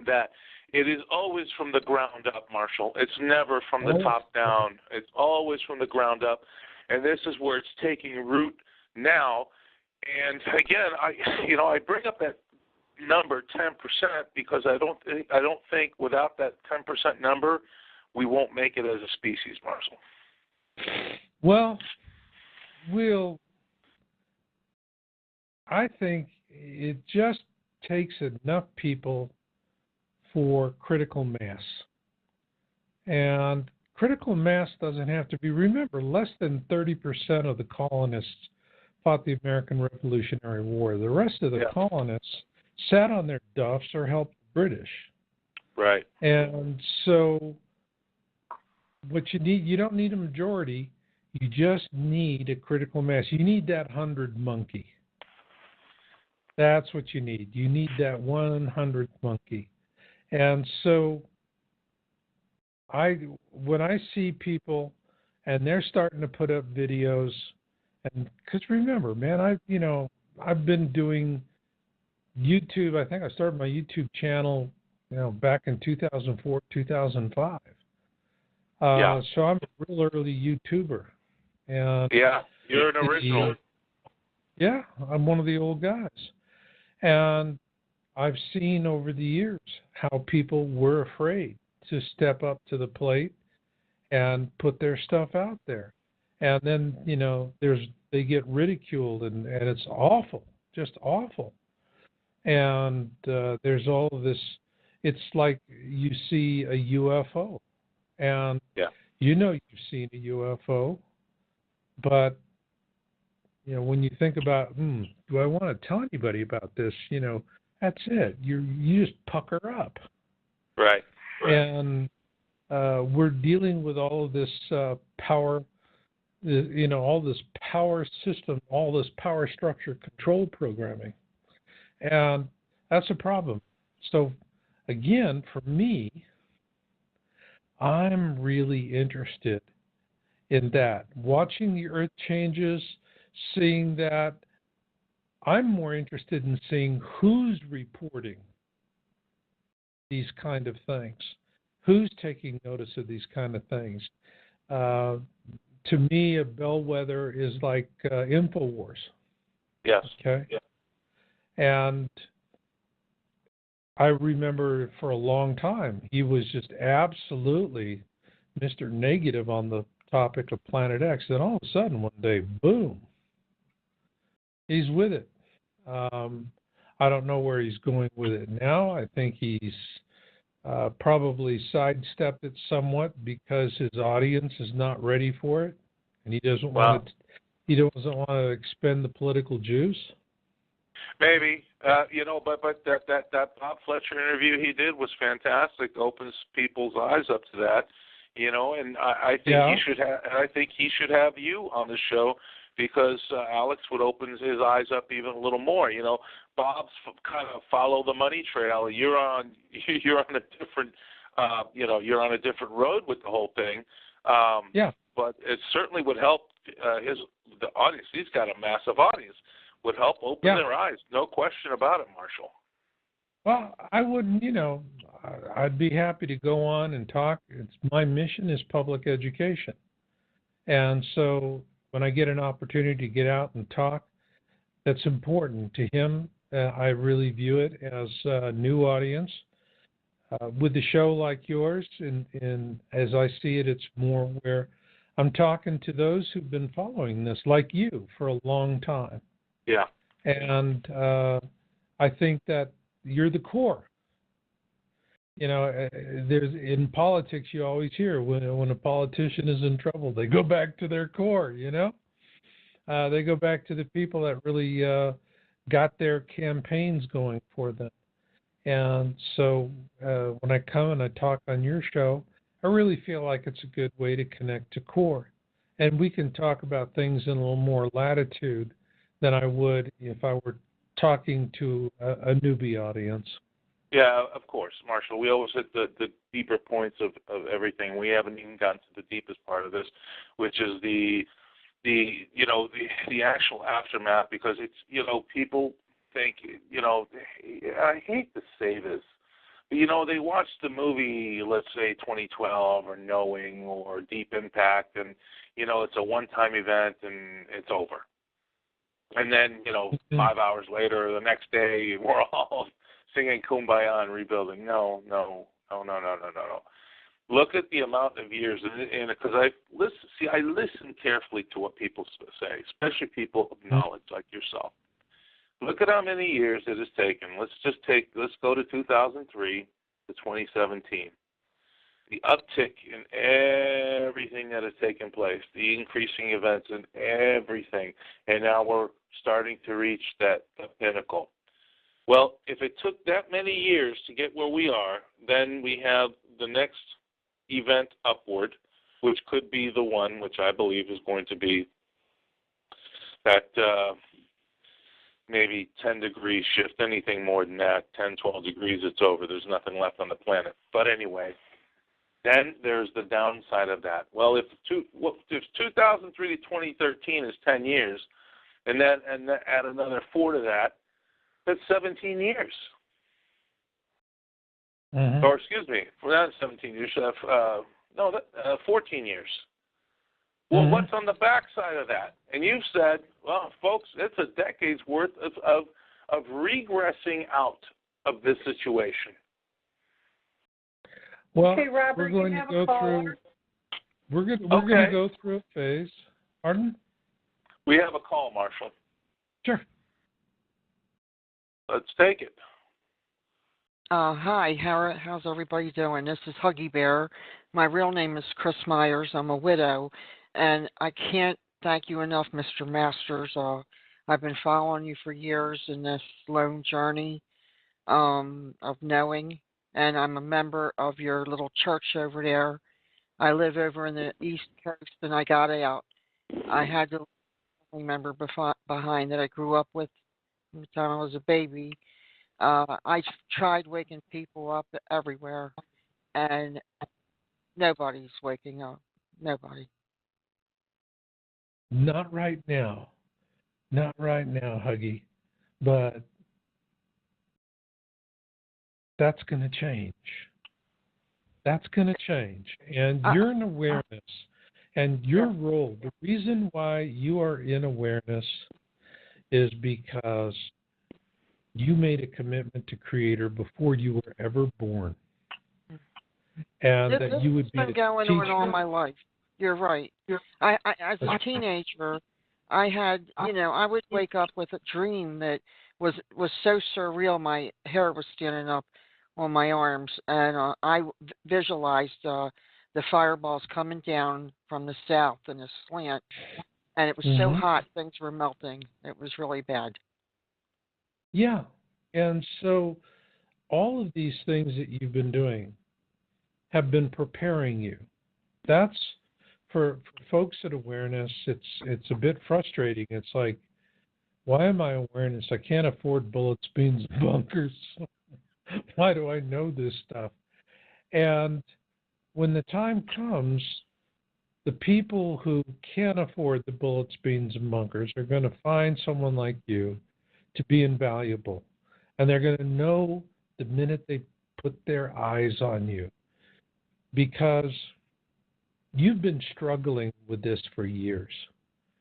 that it is always from the ground up, Marshall. It's never from the top down. It's always from the ground up. And this is where it's taking root now. And again, I bring up that number 10% because I don't think without that 10% number we won't make it as a species, Marshall. Well, I think it just takes enough people for critical mass. And critical mass doesn't have to be, remember, less than 30% of the colonists fought the American Revolutionary War. The rest of the colonists sat on their duffs or helped the British. Right. And so what you need, you don't need a majority, you just need a critical mass. You need that 100 monkey. That's what you need. You need that 100th monkey. And so when I see people and they're starting to put up videos, and because remember, man, I've been doing YouTube. I think I started my YouTube channel, back in 2004, 2005. So I'm a real early YouTuber. And you're an original. Yeah, I'm one of the old guys. And I've seen over the years how people were afraid to step up to the plate and put their stuff out there. And then, they get ridiculed and it's awful, just awful. And there's all of this, it's like you see a UFO and you've seen a UFO, but when you think about, do I want to tell anybody about this? That's it. You just pucker up. Right. And we're dealing with all of this power, all this power system, all this power structure control programming. And that's a problem. So, again, for me, I'm really interested in that. Watching the Earth changes, seeing that. I'm more interested in seeing who's reporting these kind of things, who's taking notice of these kind of things. To me, a bellwether is like InfoWars. Yes. Okay. Yeah. And I remember for a long time, he was just absolutely Mr. Negative on the topic of Planet X. Then all of a sudden, one day, boom, he's with it. I don't know where he's going with it now. I think he's probably sidestepped it somewhat because his audience is not ready for it, and he doesn't want to. He doesn't want to expend the political juice. Maybe, but that Bob Fletcher interview he did was fantastic. Opens people's eyes up to that, and I think he should have. I think he should have you on the show because Alex would open his eyes up even a little more. Bob's kind of follow the money trail. You're on a different, you're on a different road with the whole thing. But it certainly would help the audience. He's got a massive audience. Would help open their eyes. No question about it, Marshall. Well, I wouldn't, I'd be happy to go on and talk. My mission is public education. And so when I get an opportunity to get out and talk, that's important to him. I really view it as a new audience. With a show like yours, and as I see it, it's more where I'm talking to those who've been following this, like you, for a long time. Yeah. And I think that you're the core. There's in politics you always hear when a politician is in trouble, they go back to their core. They go back to the people that really got their campaigns going for them. And so when I come and I talk on your show, I really feel like it's a good way to connect to core, and we can talk about things in a little more latitude than I would if I were talking to a newbie audience. Yeah, of course, Marshall. We always hit the deeper points of everything. We haven't even gotten to the deepest part of this, which is the actual aftermath, because it's, people think, I hate to say this, but, they watch the movie, let's say 2012 or Knowing or Deep Impact, and, it's a one-time event and it's over. And then, 5 hours later, the next day, we're all singing Kumbaya and rebuilding. No. Look at the amount of years, and because I listen carefully to what people say, especially people of knowledge like yourself. Look at how many years it has taken. Let's go to 2003 to 2017. The uptick in everything that has taken place, the increasing events in everything, and now we're starting to reach that pinnacle. Well, if it took that many years to get where we are, then we have the next event upward, which could be the one which I believe is going to be that maybe 10 degree shift. Anything more than that, 10, 12 degrees, it's over. There's nothing left on the planet. But anyway, then there's the downside of that. Well, if 2003 to 2013 is 10 years, and add another 4 to that, that's 17 years. Mm-hmm. Or excuse me, not 17 years. 14 years. Well, what's on the backside of that? And you've said, well, folks, it's a decade's worth of regressing out of this situation. Well, okay, Robert, we're going to go through. We're going to go through a phase. Pardon? We have a call, Marshall. Sure. Let's take it. Hi, how's everybody doing? This is Huggy Bear. My real name is Chris Myers. I'm a widow, and I can't thank you enough, Mr. Masters. I've been following you for years in this lone journey of knowing, and I'm a member of your little church over there. I live over in the East Coast, and I got out. I had to remember behind that I grew up with from the time I was a baby. I tried waking people up everywhere, and nobody's waking up. Nobody. Not right now. Not right now, Huggy. But that's going to change. That's going to change. And you're in awareness. And your role, the reason why you are in awareness is because you made a commitment to Creator before you were ever born. And that you would be been going on all my life. You're right. I as a teenager, I had, I would wake up with a dream that was so surreal. My hair was standing up on my arms, and I visualized the fireballs coming down from the south in a slant, and it was so hot, things were melting. It was really bad. Yeah. And so all of these things that you've been doing have been preparing you. That's for folks at awareness, it's a bit frustrating. It's like, why am I awareness? I can't afford bullets, beans, and bunkers. Why do I know this stuff? And when the time comes, the people who can't afford the bullets, beans, and bunkers are going to find someone like you to be invaluable. And they're going to know the minute they put their eyes on you. Because you've been struggling with this for years.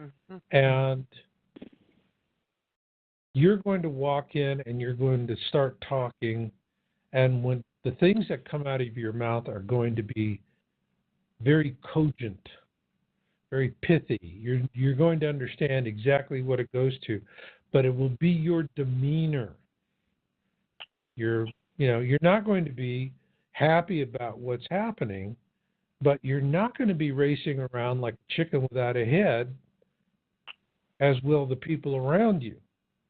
Mm-hmm. And you're going to walk in and you're going to start talking. And when the things that come out of your mouth are going to be very cogent, very pithy. You're going to understand exactly what it goes to. But it will be your demeanor. You're not going to be happy about what's happening, but you're not going to be racing around like a chicken without a head, as will the people around you.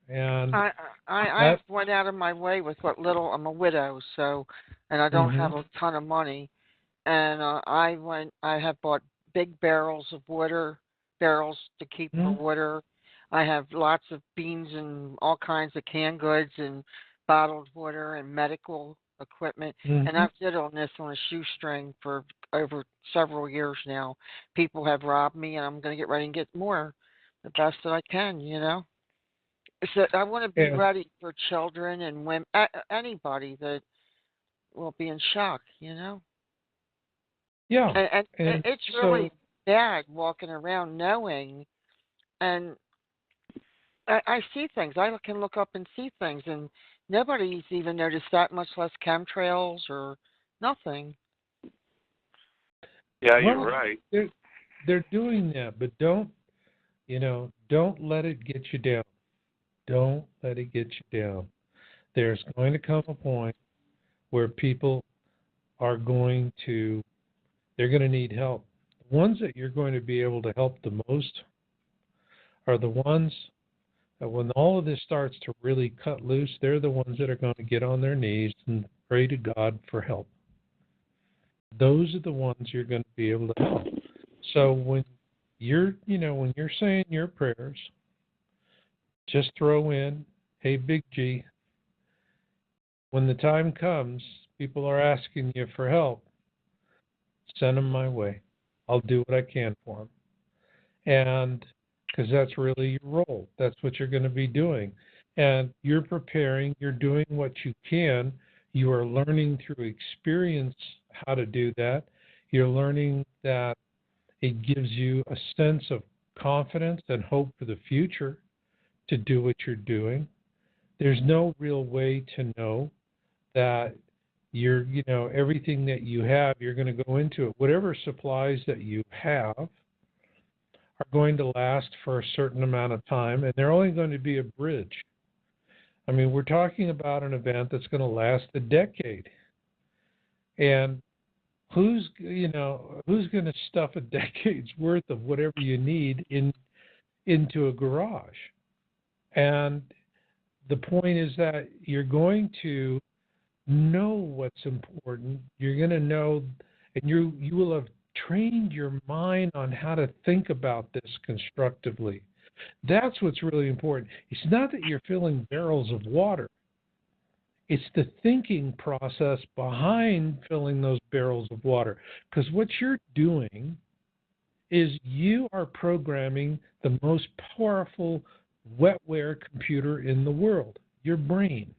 And I went out of my way with what little. I'm a widow, and I don't have a ton of money. And I have bought big barrels of water, barrels to keep the water. I have lots of beans and all kinds of canned goods and bottled water and medical equipment. And I've did on this on a shoestring for over several years now. People have robbed me, and I'm going to get ready and get more, the best that I can, So I want to be ready for children and women, anybody that will be in shock, Yeah. And it's really bad walking around knowing, and I see things. I can look up and see things, and nobody's even noticed that, much less chemtrails or nothing. Yeah, you're Well, right. they're doing that, but don't let it get you down. Don't let it get you down. There's going to come a point where people are they're going to need help. The ones that you're going to be able to help the most are the ones that when all of this starts to really cut loose, they're the ones that are going to get on their knees and pray to God for help. Those are the ones you're going to be able to help. So when you're saying your prayers, just throw in, hey, Big G, when the time comes, people are asking you for help, send them my way. I'll do what I can for them. And because that's really your role. That's what you're going to be doing. And you're preparing, you're doing what you can. You are learning through experience how to do that. You're learning that it gives you a sense of confidence and hope for the future to do what you're doing. There's no real way to know that everything that you have, you're going to go into it. Whatever supplies that you have are going to last for a certain amount of time, and they're only going to be a bridge. I mean, we're talking about an event that's going to last a decade. And who's going to stuff a decade's worth of whatever you need into a garage? And the point is that you're going to know what's important. You're going to know, and you will have trained your mind on how to think about this constructively. That's what's really important. It's not that you're filling barrels of water. It's the thinking process behind filling those barrels of water. Because what you're doing is you are programming the most powerful wetware computer in the world, your brain.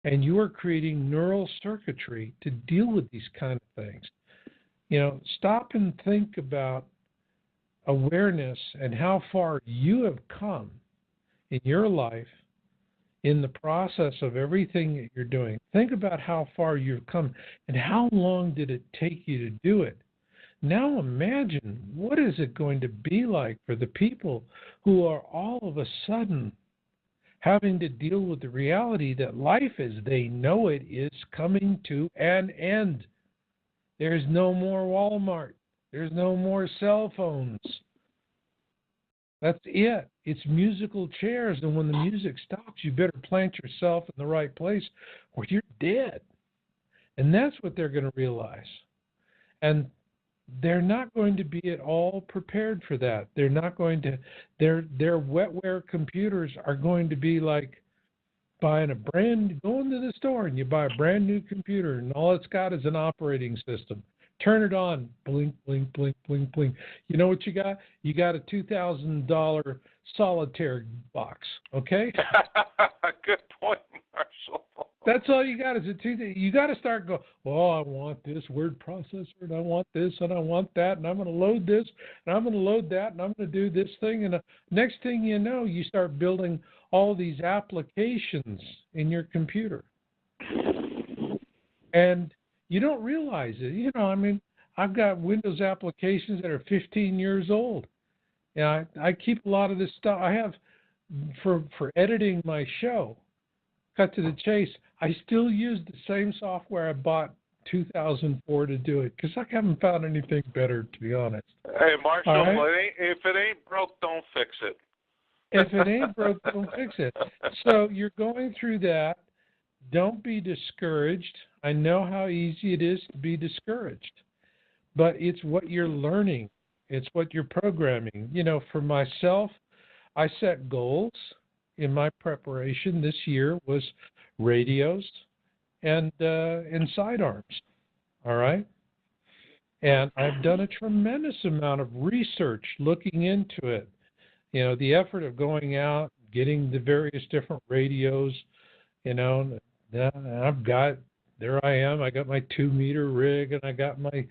And you are creating neural circuitry to deal with these kind of things. Stop and think about awareness and how far you have come in your life in the process of everything that you're doing. Think about how far you've come and how long did it take you to do it. Now imagine what is it going to be like for the people who are all of a sudden having to deal with the reality that life as they know it is coming to an end. There's no more Walmart. There's no more cell phones. That's it. It's musical chairs, and when the music stops, you better plant yourself in the right place or you're dead. And that's what they're going to realize. And they're not going to be at all prepared for that. They're not going to, their wetware computers are going to be like going to the store and you buy a brand new computer and all it's got is an operating system. Turn it on, blink, blink, blink, blink, blink. You know what you got? You got a $2,000 solitaire box, okay? Good point, Marshall. That's all you got is you got to start going, oh, I want this word processor, and I want this, and I want that, and I'm going to load this, and I'm going to load that, and I'm going to do this thing. And next thing you know, you start building all these applications in your computer. And you don't realize it. I've got Windows applications that are 15 years old. I keep a lot of this stuff. I have, for editing my show, cut to the chase, I still use the same software I bought 2004 to do it because I haven't found anything better, to be honest. Hey, Marshall, right? If it ain't broke, don't fix it. If it ain't broke, don't fix it. So you're going through that. Don't be discouraged. I know how easy it is to be discouraged, but it's what you're learning. It's what you're programming. For myself, I set goals in my preparation this year was radios and sidearms. All right? And I've done a tremendous amount of research looking into it. The effort of going out, getting the various different radios, there I am. I got my 2-meter rig, and I got my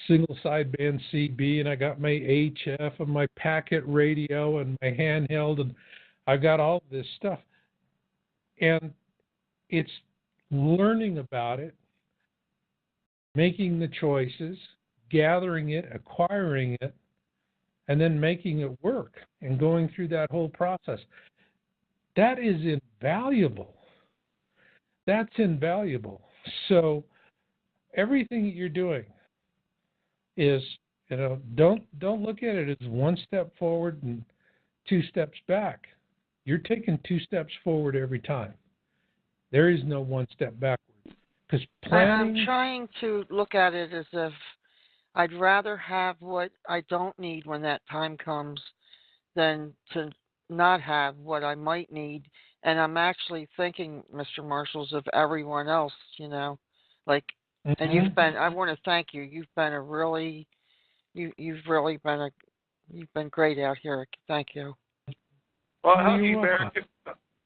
single sideband CB, and I got my HF and my packet radio and my handheld, and I've got all this stuff. And it's learning about it, making the choices, gathering it, acquiring it, and then making it work and going through that whole process. That is invaluable. That's invaluable. So everything that you're doing is, don't look at it as one step forward and 2 steps back. You're taking 2 steps forward every time. There is no 1 step backward. Because planning. I'm trying to look at it as if I'd rather have what I don't need when that time comes than to not have what I might need. And I'm actually thinking, Mr. Marshalls, of everyone else, like, and you've been, I want to thank you. You've been a really, you've really been you've been great out here. Thank you. Well, Huggy Bear,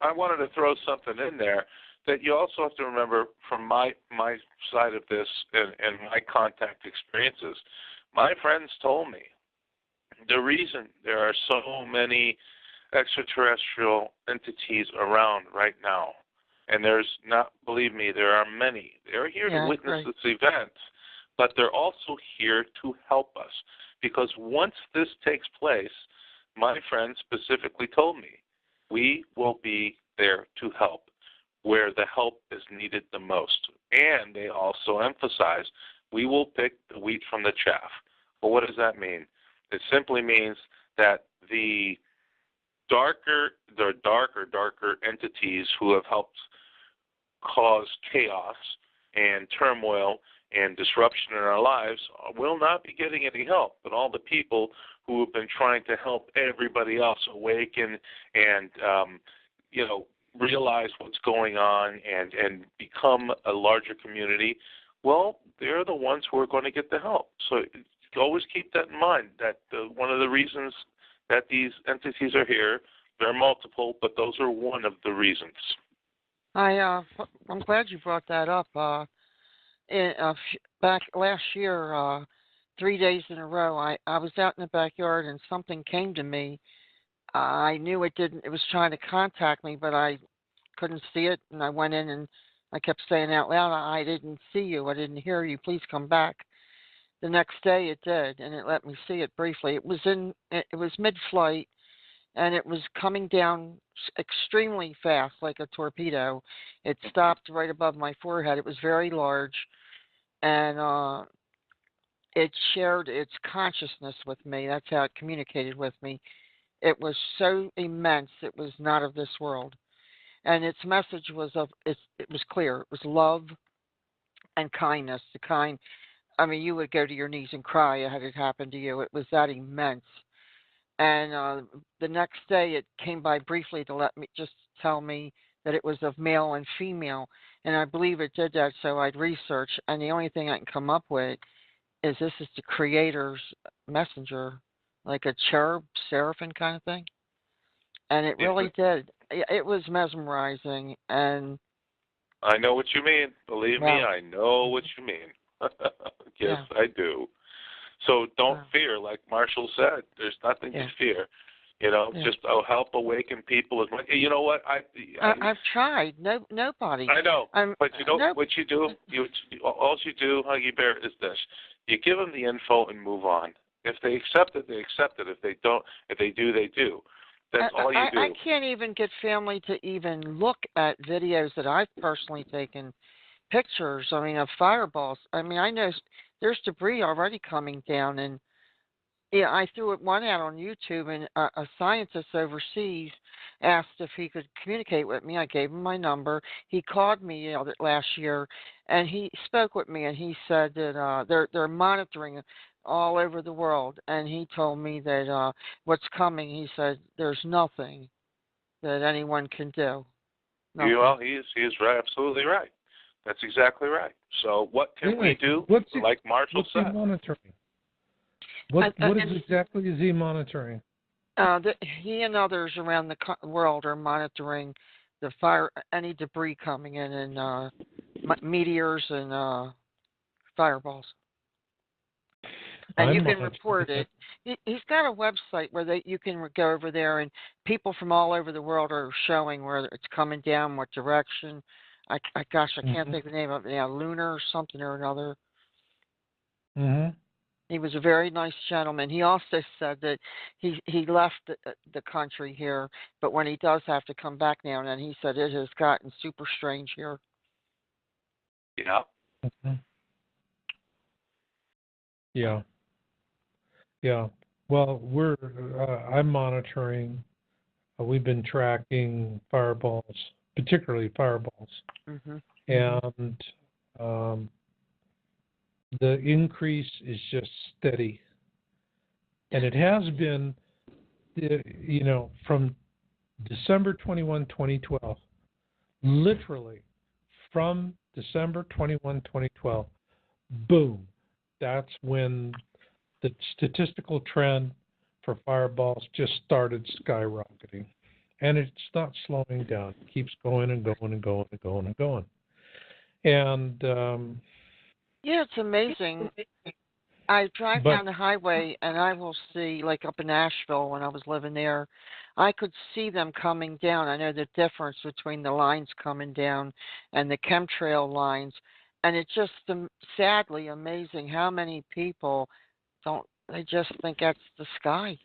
I wanted to throw something in there that you also have to remember from my side of this and my contact experiences. My friends told me the reason there are so many extraterrestrial entities around right now, and there's not, believe me, there are many. They're here to witness this event, but they're also here to help us. Because once this takes place, my friends specifically told me, we will be there to help where the help is needed the most. And they also emphasize, we will pick the wheat from the chaff. Well, what does that mean? It simply means that the darker entities who have helped cause chaos and turmoil and disruption in our lives will not be getting any help. But all the people who have been trying to help everybody else awaken and, realize what's going on and become a larger community, well, they're the ones who are going to get the help. So always keep that in mind, that one of the reasons that these entities are here, there are multiple, but those are one of the reasons. I'm glad you brought that up. Back last year, 3 days in a row, I was out in the backyard and something came to me. I knew it didn't. It was trying to contact me, but I couldn't see it. And I went in and I kept saying out loud, "I didn't see you. I didn't hear you. Please come back." The next day, it did, and it let me see it briefly. It was mid-flight, and it was coming down extremely fast, like a torpedo. It stopped right above my forehead. It was very large, and it shared its consciousness with me. That's how it communicated with me. It was so immense, it was not of this world. And its message was it was clear. It was love and kindness. You would go to your knees and cry had it happened to you. It was that immense. And the next day it came by briefly to let me just tell me that it was of male and female. And I believe it did that, so I'd research. And the only thing I can come up with is this is the Creator's messenger, like a cherub, seraphim kind of thing. And it really did. It was mesmerizing. And I know what you mean. Believe me, I know what you mean. Yes, I do. So don't fear, like Marshall said. There's nothing to fear. Just help awaken people. You know what? I've tried. Nobody. I know. But you know what you do? All you do, Huggy Bear, is this. You give them the info and move on. If they accept it, they accept it. If they don't, if they do, they do. That's all you do. I can't even get family to even look at videos that I've personally taken, pictures, of fireballs. I know there's debris already coming down, and I threw one out on YouTube, and a scientist overseas asked if he could communicate with me. I gave him my number. He called me last year, and he spoke with me, and he said that they're monitoring all over the world, and he told me that what's coming, he said, there's nothing that anyone can do. Nothing. Well, he is right, absolutely right. That's exactly right. So what can we do, like Marshall said? What's he monitoring? What exactly is he monitoring? He and others around the world are monitoring the fire, any debris coming in, and meteors and fireballs. And you can report it. He's got a website where you can go over there, and people from all over the world are showing where it's coming down, what direction. I can't think of the name of it now. Lunar or something or another. He was a very nice gentleman. He also said that he left the country here, but when he does have to come back now and then, he said it has gotten super strange here. Yeah. Mhm. Yeah. Yeah. Well, I'm monitoring. We've been tracking fireballs, particularly fireballs, Mhm. and um, the increase is just steady, and it has been, from December 21, 2012, literally from December 21, 2012, boom, that's when the statistical trend for fireballs just started skyrocketing. And it's not slowing down. It keeps going and going and going and going and going. And Yeah, it's amazing. I drive but down the highway and I will see, like up in Asheville when I was living there, I could see them coming down. I know the difference between the lines coming down and the chemtrail lines. And it's just sadly amazing how many people they just think that's the sky.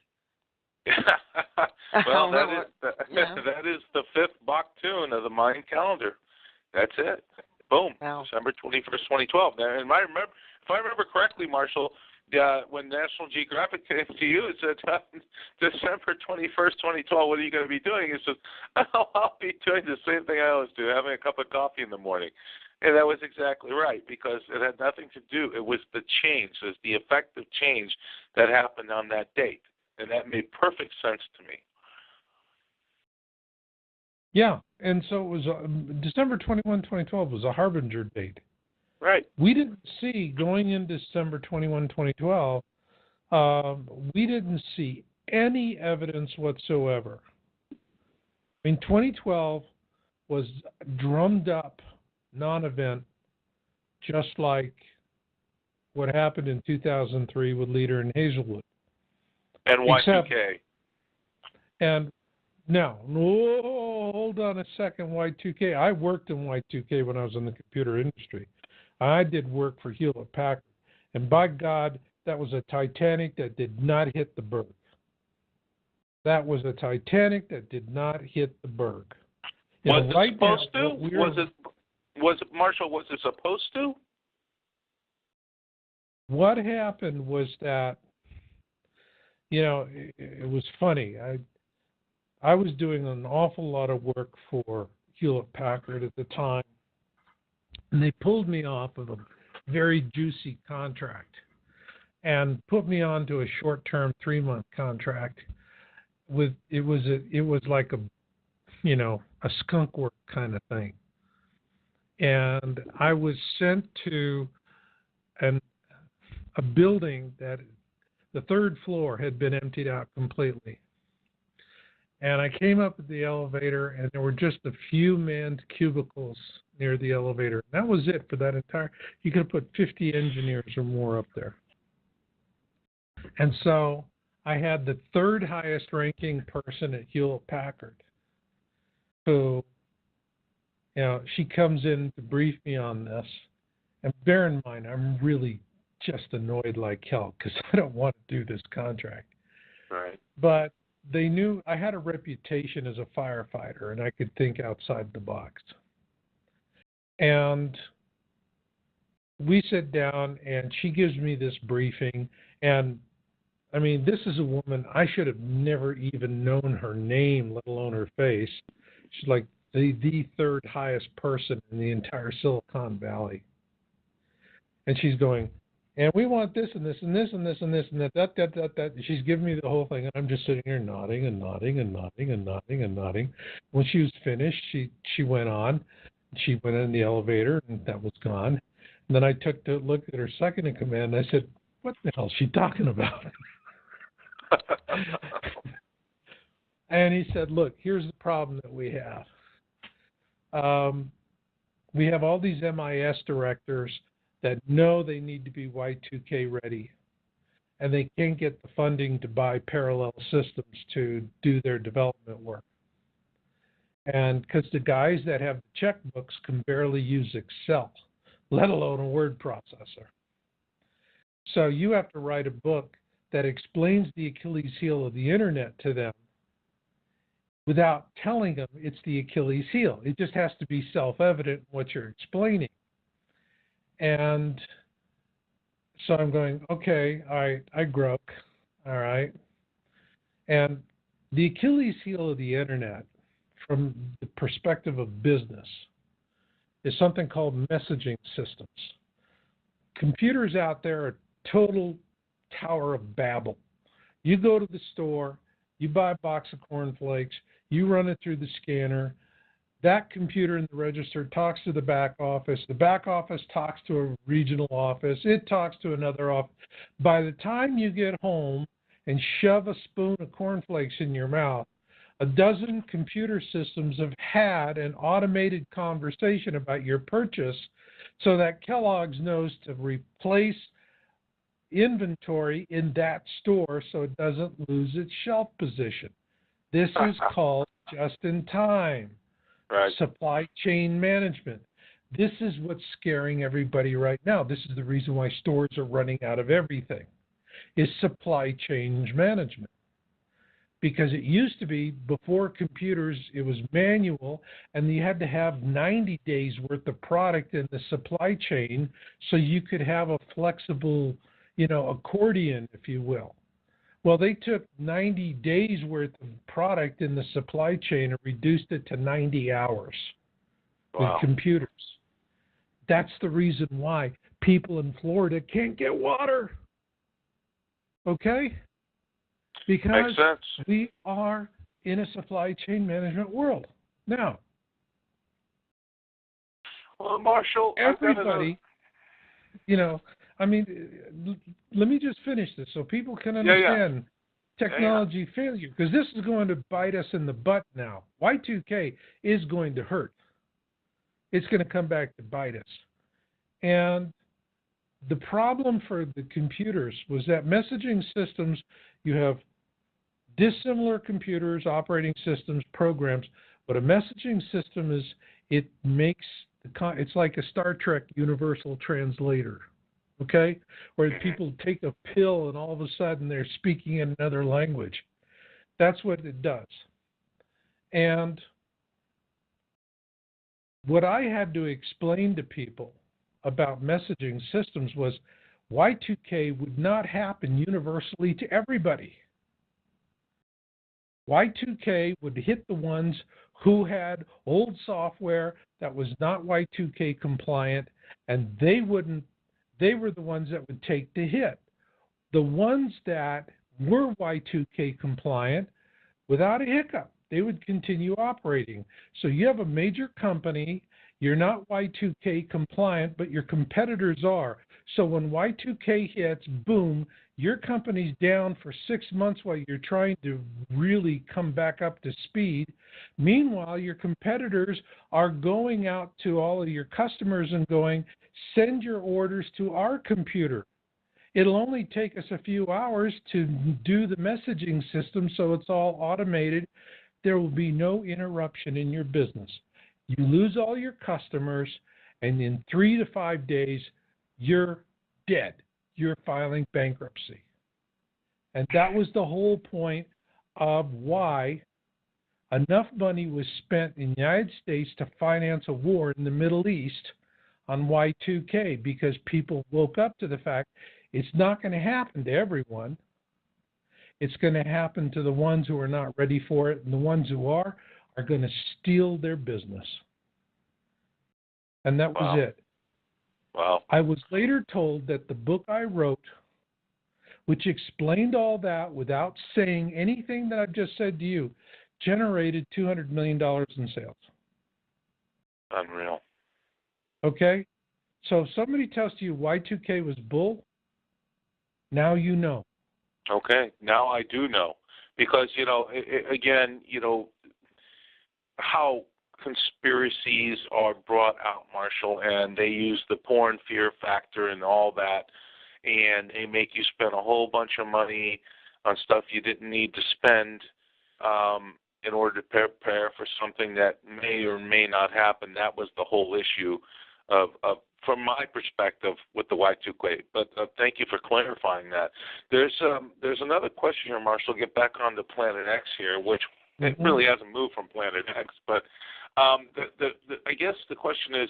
Well, know that is the fifth Bach tune of the Mayan calendar. That's it. Boom. Wow. December 21st, 2012. Now, if I remember correctly, Marshall, when National Geographic came to you, it said December 21st, 2012. What are you going to be doing? It says, I'll be doing the same thing I always do, having a cup of coffee in the morning. And that was exactly right, because it had nothing to do. It was the change. It was the effective change that happened on that date. And that made perfect sense to me. yeah, and so it was December 21, 2012 was a harbinger date. Right. We didn't see, going into December 21, 2012, we didn't see any evidence whatsoever. I mean, 2012 was drummed up non-event, just like what happened in 2003 with Leader and Hazelwood. And Y2K. And now, hold on a second, Y2K. I worked in Y2K when I was in the computer industry. I did work for Hewlett Packard. And by God, that was a Titanic that did not hit the berg. That was a Titanic that did not hit the berg. Was it supposed to? Was it, Marshall, was it supposed to? What happened was that, it was funny. I was doing an awful lot of work for Hewlett Packard at the time, and they pulled me off of a very juicy contract and put me onto a short-term 3-month contract. It was like a skunk work kind of thing, and I was sent to a building that the third floor had been emptied out completely. And I came up with the elevator, and there were just a few manned cubicles near the elevator. And that was it for that entire. You could have put 50 engineers or more up there. And so I had the third highest ranking person at Hewlett Packard, who, she comes in to brief me on this. And bear in mind, I'm really just annoyed like hell because I don't want to do this contract. Right. But they knew I had a reputation as a firefighter, and I could think outside the box. And we sit down, and she gives me this briefing. And, I mean, this is a woman, I should have never even known her name, let alone her face. She's like the third highest person in the entire Silicon Valley. And she's going, and we want this and this and this and this and this and that. She's giving me the whole thing, and I'm just sitting here nodding and nodding and nodding and nodding and nodding. When she was finished, she went on. She went in the elevator, and that was gone. And then I took to look at her second in command, and I said, what the hell is she talking about? And he said, look, here's the problem that we have. We have all these MIS directors that know they need to be Y2K ready, and they can't get the funding to buy parallel systems to do their development work. And because the guys that have the checkbooks can barely use Excel, let alone a word processor. So you have to write a book that explains the Achilles heel of the internet to them without telling them it's the Achilles heel. It just has to be self-evident what you're explaining. And so I'm going, okay, all right, I broke, all right. And the Achilles heel of the internet, from the perspective of business, is something called messaging systems. Computers out there are total Tower of Babel. You go to the store, you buy a box of cornflakes, you run it through the scanner. That computer in the register talks to the back office. The back office talks to a regional office. It talks to another office. By the time you get home and shove a spoon of cornflakes in your mouth, a dozen computer systems have had an automated conversation about your purchase so that Kellogg's knows to replace inventory in that store so it doesn't lose its shelf position. This is called just-in-time. Right. Supply chain management. This is what's scaring everybody right now. This is the reason why stores are running out of everything, is supply chain management. Because it used to be, before computers, it was manual, and you had to have 90 days worth of product in the supply chain so you could have a flexible, accordion, if you will. Well, they took 90 days worth of product in the supply chain and reduced it to 90 hours with computers. That's the reason why people in Florida can't get water. Okay? Because we are in a supply chain management world. Now, well, Marshall, everybody, let me just finish this so people can understand technology failure, because this is going to bite us in the butt now. Y2K is going to hurt. It's going to come back to bite us. And the problem for the computers was that messaging systems, you have dissimilar computers, operating systems, programs, but a messaging system is, it's like a Star Trek universal translator. Okay? Where people take a pill and all of a sudden they're speaking in another language. That's what it does. And what I had to explain to people about messaging systems was Y2K would not happen universally to everybody. Y2K would hit the ones who had old software that was not Y2K compliant, and they were the ones that would take the hit. The ones that were Y2K compliant, without a hiccup, they would continue operating. So you have a major company, you're not Y2K compliant, but your competitors are. So when Y2K hits, boom, your company's down for 6 months while you're trying to really come back up to speed. Meanwhile, your competitors are going out to all of your customers and going, send your orders to our computer. It'll only take us a few hours to do the messaging system, so it's all automated. There will be no interruption in your business. You lose all your customers, and in 3 to 5 days, you're dead. You're filing bankruptcy. And that was the whole point of why enough money was spent in the United States to finance a war in the Middle East on Y2K, because people woke up to the fact it's not going to happen to everyone. It's going to happen to the ones who are not ready for it, and the ones who are going to steal their business. And that was it. Wow. I was later told that the book I wrote, which explained all that without saying anything that I've just said to you, generated $200 million in sales. Unreal. Okay? So if somebody tells you Y2K was bull, now you know. Okay, now I do know. Because, again, how conspiracies are brought out, Marshall, and they use the porn fear factor and all that, and they make you spend a whole bunch of money on stuff you didn't need to spend in order to prepare for something that may or may not happen. That was the whole issue of from my perspective with the Y2K. But thank you for clarifying that. There's another question here, Marshall. Get back on to Planet X here, which it really hasn't moved from Planet X, but I guess the question is,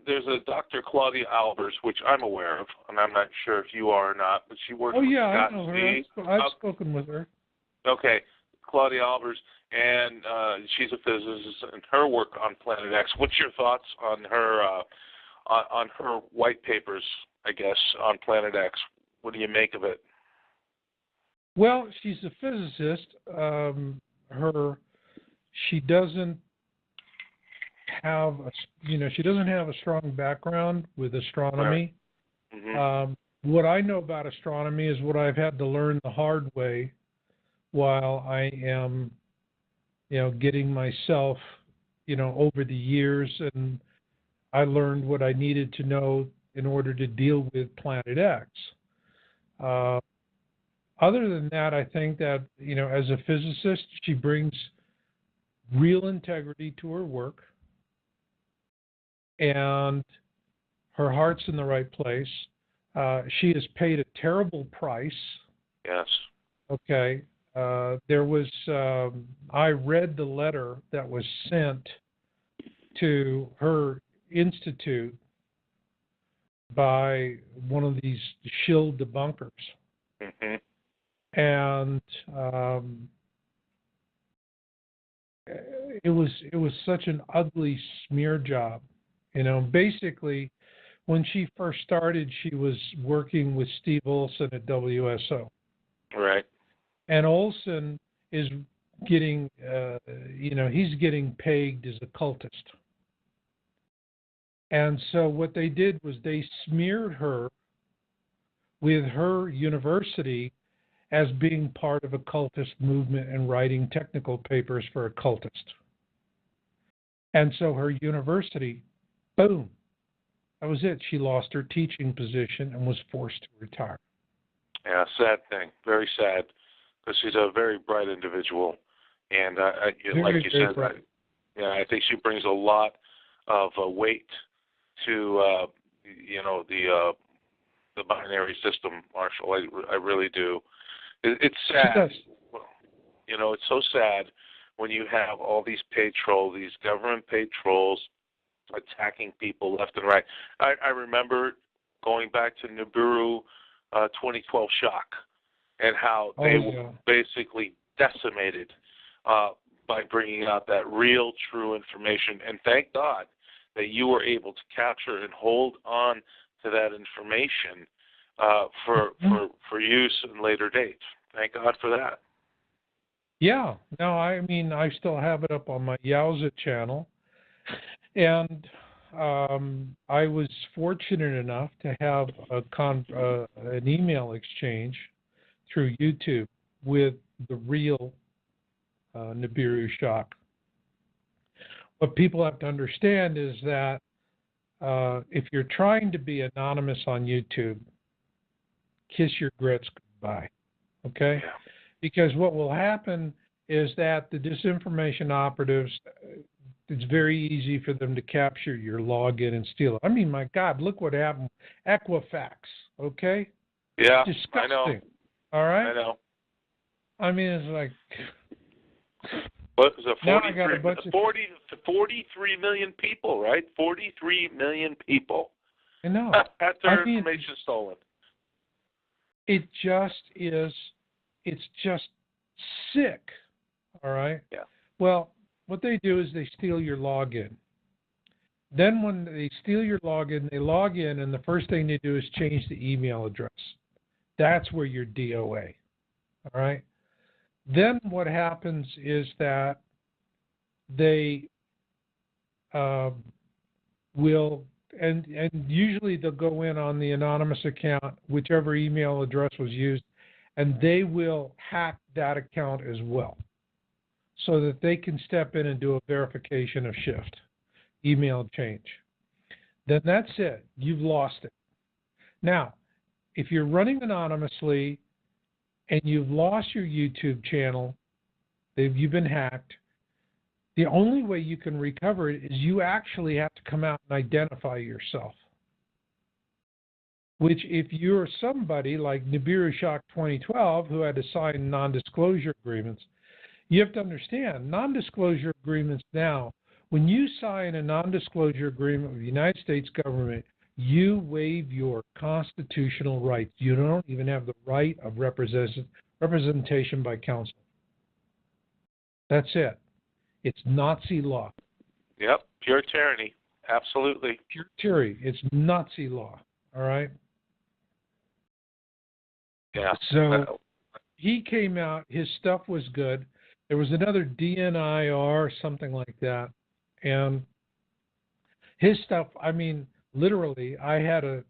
there's a Dr. Claudia Albers, which I'm aware of, and I'm not sure if you are or not, but she works with I Scott know her. C. I've spoken with her. Okay, Claudia Albers, and she's a physicist, and her work on Planet X. What's your thoughts on her white papers, I guess, on Planet X? What do you make of it? Well, she's a physicist. She doesn't have a strong background with astronomy. Right. Mm-hmm. What I know about astronomy is what I've had to learn the hard way while I am, getting myself, over the years, and I learned what I needed to know in order to deal with Planet X. Other than that, I think that, as a physicist, she brings real integrity to her work, and her heart's in the right place. She has paid a terrible price. Yes. Okay. I read the letter that was sent to her institute by one of these shill debunkers. Mm-hmm. And it was such an ugly smear job. Basically, when she first started, she was working with Steve Olson at WSO. Right. And Olson is getting, he's getting pegged as a cultist. And so what they did was they smeared her with her university as being part of a cultist movement and writing technical papers for a cultist. And so her university, boom, that was it. She lost her teaching position and was forced to retire. Yeah, sad thing. Very sad, because she's a very bright individual. And like you said, I think she brings a lot of weight to, the binary system, Marshall. I really do. It's sad. It's so sad when you have all these paid trolls, these government-paid trolls attacking people left and right. I remember going back to Nibiru 2012 shock and how they were basically decimated by bringing out that real, true information. And thank God that you were able to capture and hold on to that information for use in later dates. Thank God for that. Yeah. No, I mean, I still have it up on my Yowza channel. And I was fortunate enough to have an email exchange through YouTube with the real Nibiru shock. What people have to understand is that if you're trying to be anonymous on YouTube, kiss your grits goodbye, okay? Yeah. Because what will happen is that the disinformation operatives, it's very easy for them to capture your login and steal it. I mean, my God, look what happened. Equifax, okay? Yeah, disgusting. I know. All right? I know. I mean, it's like... But it was 43 million people, right? 43 million people. I know. Had their information stolen. It just is, it's just sick, all right? Yeah. Well, what they do is they steal your login. Then when they steal your login, they log in, and the first thing they do is change the email address. That's where you're DOA, all right? Then what happens is that they will, and usually they'll go in on the anonymous account, whichever email address was used, and they will hack that account as well so that they can step in and do a verification of shift, email change. Then that's it. You've lost it. Now, if you're running anonymously and you've lost your YouTube channel, you've been hacked, the only way you can recover it is you actually have to come out and identify yourself. which if you're somebody like Nibiru Shock 2012 who had to sign non-disclosure agreements, you have to understand non-disclosure agreements now, when you sign a non-disclosure agreement with the United States government, you waive your constitutional rights. You don't even have the right of representation by counsel. That's it. It's Nazi law. Yep, pure tyranny. Absolutely. Pure tyranny. It's Nazi law. All right? Yeah. So he came out. His stuff was good. There was another DNIR, something like that. And his stuff, I mean, literally, I had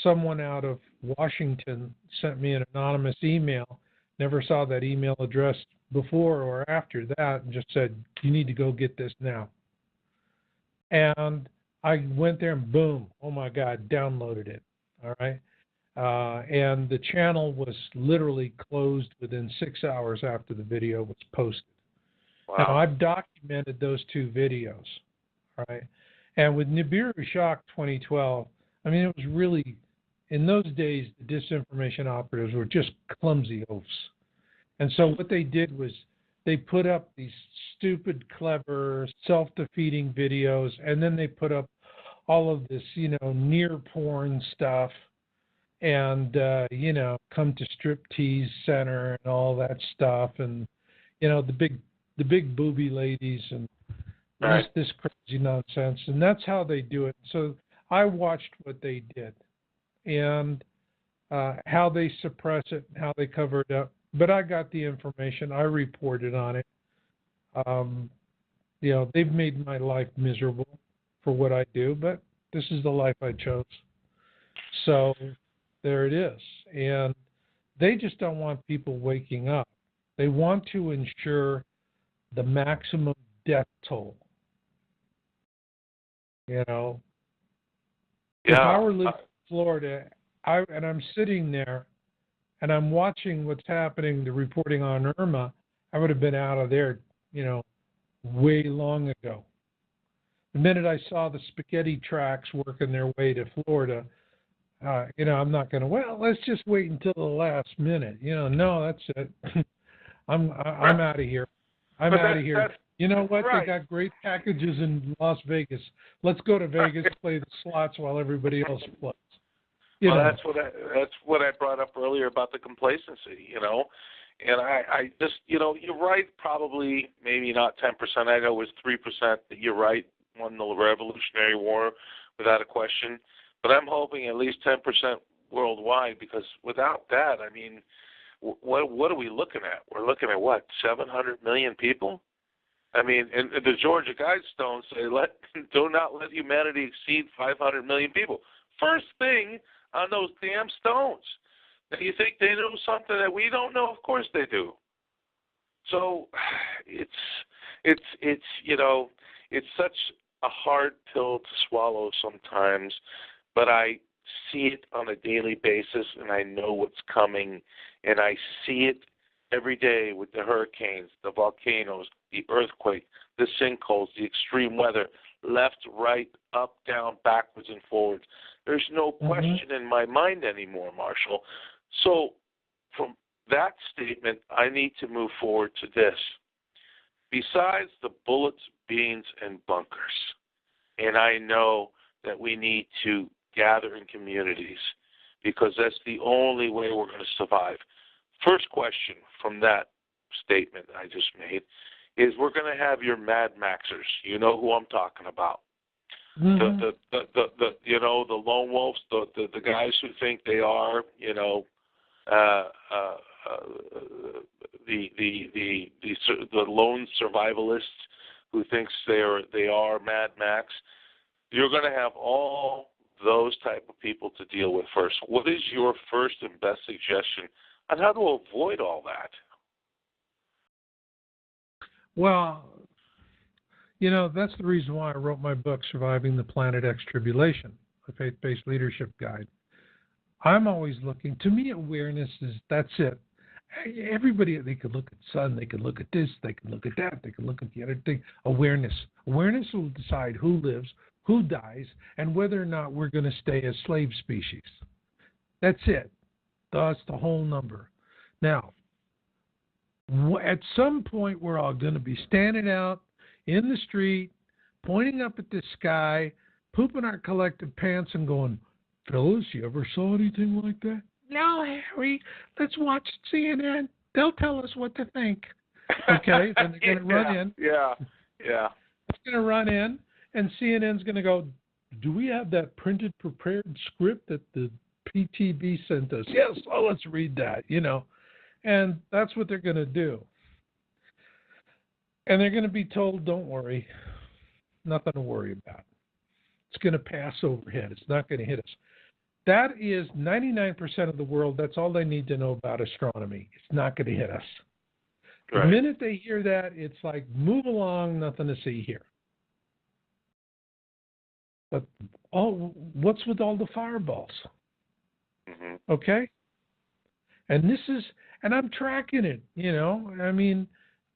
someone out of Washington sent me an anonymous email. Never saw that email address before or after that, and just said, you need to go get this now. And I went there and boom, oh my God, downloaded it. All right. And the channel was literally closed within 6 hours after the video was posted. Wow. Now, I've documented those two videos. All right. And with Nibiru Shock 2012, I mean, it was really, in those days, the disinformation operatives were just clumsy oafs. And so what they did was they put up these stupid, clever, self-defeating videos, and then they put up all of this, near porn stuff and, come to striptease center and all that stuff and, the big booby ladies and right. this crazy nonsense. And that's how they do it. So I watched what they did and how they suppress it, how they cover it up. But I got the information. I reported on it. They've made my life miserable for what I do, but this is the life I chose. So there it is. And they just don't want people waking up. They want to ensure the maximum death toll. If I were living in Florida, and I'm sitting there and I'm watching what's happening, the reporting on Irma, I would have been out of there, way long ago. The minute I saw the spaghetti tracks working their way to Florida, I'm not going to, let's just wait until the last minute. No, that's it. I'm out of here. I'm out of here. You know what? Right. They got great packages in Las Vegas. Let's go to Vegas, play the slots while everybody else plays. That's what I brought up earlier about the complacency, And I just, you're right, probably maybe not 10%. I know it was 3% that you're right, won the Revolutionary War without a question. But I'm hoping at least 10% worldwide, because without that, I mean, what are we looking at? We're looking at what, 700 million people? I mean, and the Georgia Guidestones say, do not let humanity exceed 500 million people. First thing on those damn stones. Now, you think they know something that we don't know? Of course they do. So it's such a hard pill to swallow sometimes, but I see it on a daily basis, and I know what's coming, and I see it every day with the hurricanes, the volcanoes, the earthquake, the sinkholes, the extreme weather, left, right, up, down, backwards, and forwards. There's no question in my mind anymore, Marshall. So from that statement, I need to move forward to this. Besides the bullets, beans, and bunkers, and I know that we need to gather in communities because that's the only way we're going to survive. First question from that statement I just made is we're going to have your Mad Maxers. You know who I'm talking about. The lone wolves, the guys who think they are, the lone survivalists who thinks they are Mad Max. You're going to have all those type of people to deal with first. What is your first and best suggestion on how to avoid all that? Well, that's the reason why I wrote my book, Surviving the Planet X Tribulation, a faith-based leadership guide. I'm always looking. To me, awareness that's it. Everybody, they could look at sun, they could look at this, they could look at that, they could look at the other thing. Awareness. Awareness will decide who lives, who dies, and whether or not we're going to stay as slave species. That's it. That's the whole number. Now, at some point, we're all going to be standing out in the street, pointing up at the sky, pooping our collective pants and going, "Phyllis, you ever saw anything like that?" "No, Harry. Let's watch CNN. They'll tell us what to think." Okay? Then they're going to run in. Yeah. It's going to run in, and CNN's going to go, "Do we have that printed, prepared script that the PTB sent us?" "Yes, well, let's read that," And that's what they're going to do. And they're going to be told, "Don't worry, nothing to worry about. It's going to pass overhead. It's not going to hit us." That is 99% of the world. That's all they need to know about astronomy. It's not going to hit us. Right. The minute they hear that, it's like, move along, nothing to see here. But what's with all the fireballs? Mm-hmm. Okay? And I'm tracking it,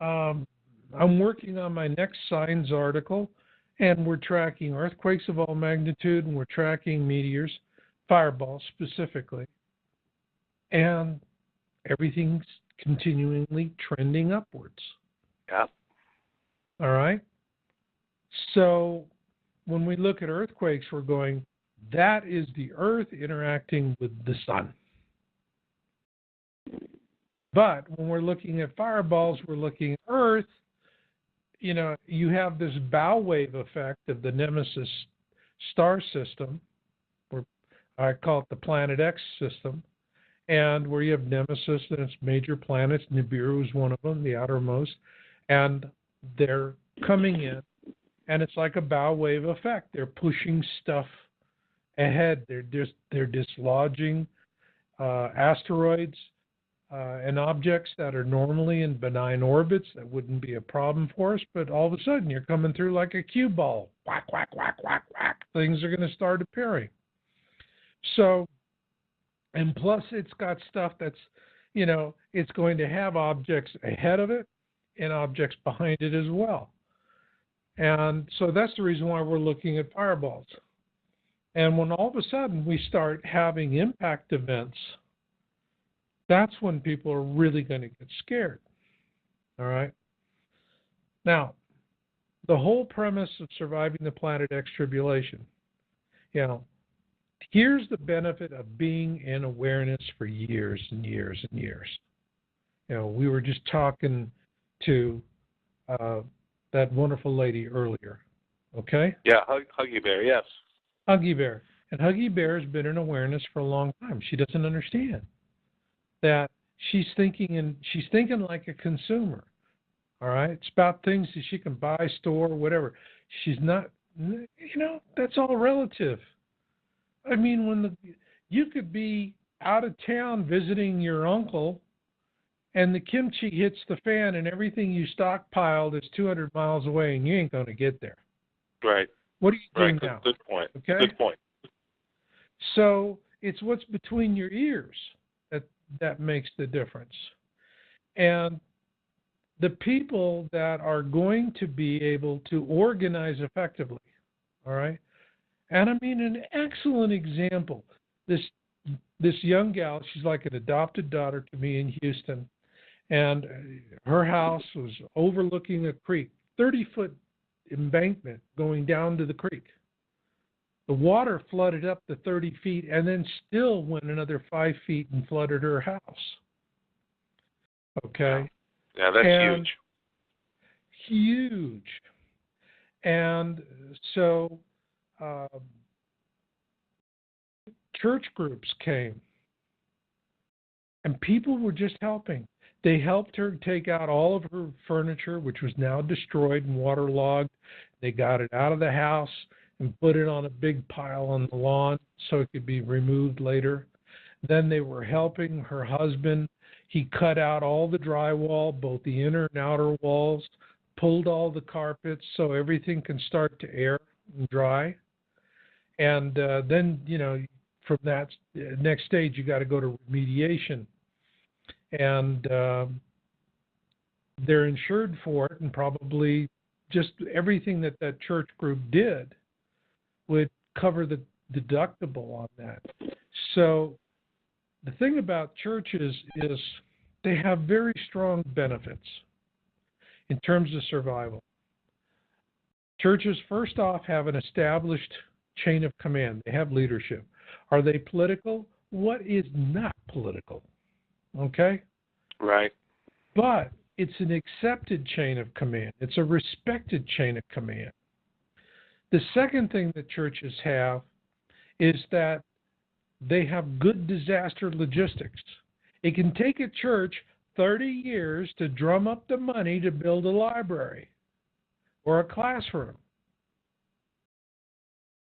I'm working on my next signs article, and we're tracking earthquakes of all magnitude, and we're tracking meteors, fireballs specifically. And everything's continually trending upwards. Yeah. All right? So when we look at earthquakes, we're going, that is the Earth interacting with the sun. But when we're looking at fireballs, we're looking at Earth. You have this bow wave effect of the Nemesis star system, or I call it the Planet X system, and where you have Nemesis and its major planets. Nibiru is one of them, the outermost, and they're coming in, and it's like a bow wave effect. They're pushing stuff ahead. They're dislodging asteroids and objects that are normally in benign orbits that wouldn't be a problem for us, but all of a sudden you're coming through like a cue ball. Whack, whack, whack, whack, whack. Things are going to start appearing. So, and plus it's got stuff that's, it's going to have objects ahead of it and objects behind it as well. And so that's the reason why we're looking at fireballs. And when all of a sudden we start having impact events, that's when people are really going to get scared. All right? Now, the whole premise of surviving the Planet X tribulation, here's the benefit of being in awareness for years and years and years. We were just talking to that wonderful lady earlier, okay? Yeah, Huggy Bear, yes. Huggy Bear. And Huggy Bear has been in awareness for a long time. She doesn't understand that she's thinking like a consumer. All right? It's about things that she can buy, store, whatever. She's not, that's all relative. I mean, you could be out of town visiting your uncle, and the kimchi hits the fan, and everything you stockpiled is 200 miles away, and you ain't going to get there. Right. What are you doing now? Good point. Okay? Good point. So it's what's between your ears that makes the difference. And the people that are going to be able to organize effectively, all right? And I mean, an excellent example, this young gal, she's like an adopted daughter to me in Houston, and her house was overlooking a creek, 30-foot embankment going down to the creek. The water flooded up to 30 feet and then still went another 5 feet and flooded her house. Okay? Yeah, that's huge. Huge. And so church groups came, and people were just helping. They helped her take out all of her furniture, which was now destroyed and waterlogged. They got it out of the house and put it on a big pile on the lawn so it could be removed later. Then they were helping her husband. He cut out all the drywall, both the inner and outer walls, pulled all the carpets so everything can start to air and dry. And then, from that next stage, you got to go to remediation. And they're insured for it, and probably just everything that church group did would cover the deductible on that. So the thing about churches is they have very strong benefits in terms of survival. Churches, first off, have an established chain of command. They have leadership. Are they political? What is not political? Okay? Right. But it's an accepted chain of command. It's a respected chain of command. The second thing that churches have is that they have good disaster logistics. It can take a church 30 years to drum up the money to build a library or a classroom.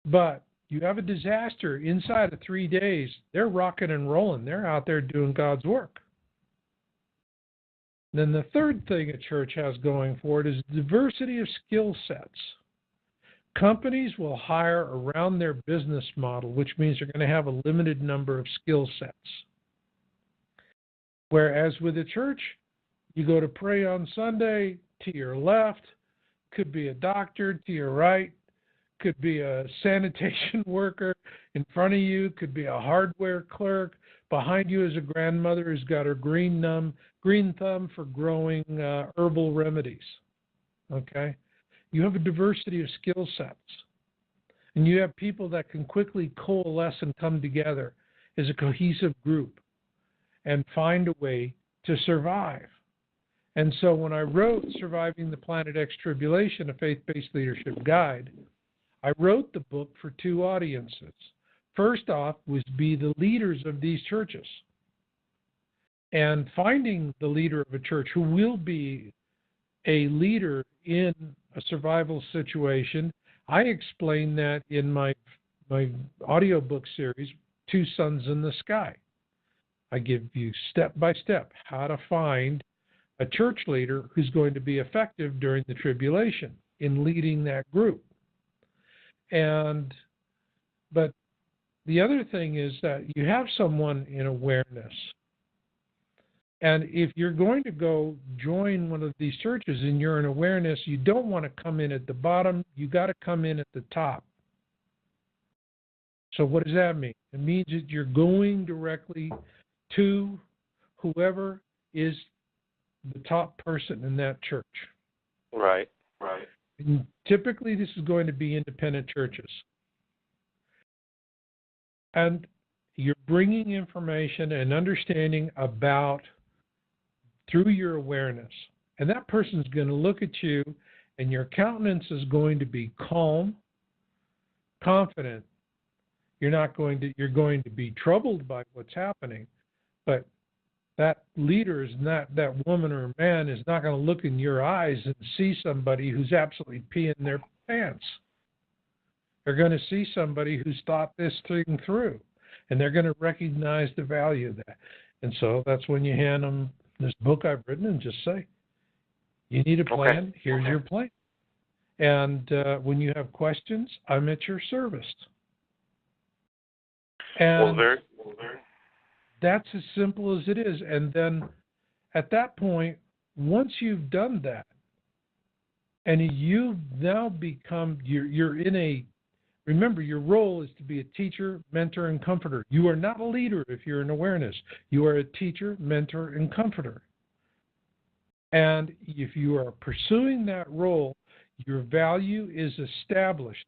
But you have a disaster inside of 3 days, they're rocking and rolling. They're out there doing God's work. Then the third thing a church has going for it is diversity of skill sets. Companies will hire around their business model, which means they're going to have a limited number of skill sets. Whereas with a church, you go to pray on Sunday, to your left could be a doctor, to your right could be a sanitation worker, in front of you could be a hardware clerk, behind you is a grandmother who's got her green thumb for growing herbal remedies. Okay? You have a diversity of skill sets. And you have people that can quickly coalesce and come together as a cohesive group and find a way to survive. And so when I wrote Surviving the Planet X Tribulation, a faith-based leadership guide, I wrote the book for two audiences. First off was be the leaders of these churches. And finding the leader of a church who will be a leader in a survival situation, I explain that in my audiobook series, Two Suns in the Sky. I give you step by step how to find a church leader who's going to be effective during the tribulation in leading that group. But the other thing is that you have someone in awareness. And if you're going to go join one of these churches and you're in awareness, you don't want to come in at the bottom. You got to come in at the top. So what does that mean? It means that you're going directly to whoever is the top person in that church. Right, right. And typically, this is going to be independent churches. And you're bringing information and understanding about through your awareness. And that person's going to look at you, and your countenance is going to be calm, confident. You're going to be troubled by what's happening, but that leader is not, that woman or man is not going to look in your eyes and see somebody who's absolutely peeing their pants. They're going to see somebody who's thought this thing through, and they're going to recognize the value of that. And so that's when you hand them this book I've written and just say, you need a plan, here's your plan. And when you have questions, I'm at your service. And that's as simple as it is. And then at that point, once you've done that, and you've now become, you're in a, remember, your role is to be a teacher, mentor, and comforter. You are not a leader if you're in awareness. You are a teacher, mentor, and comforter. And if you are pursuing that role, your value is established.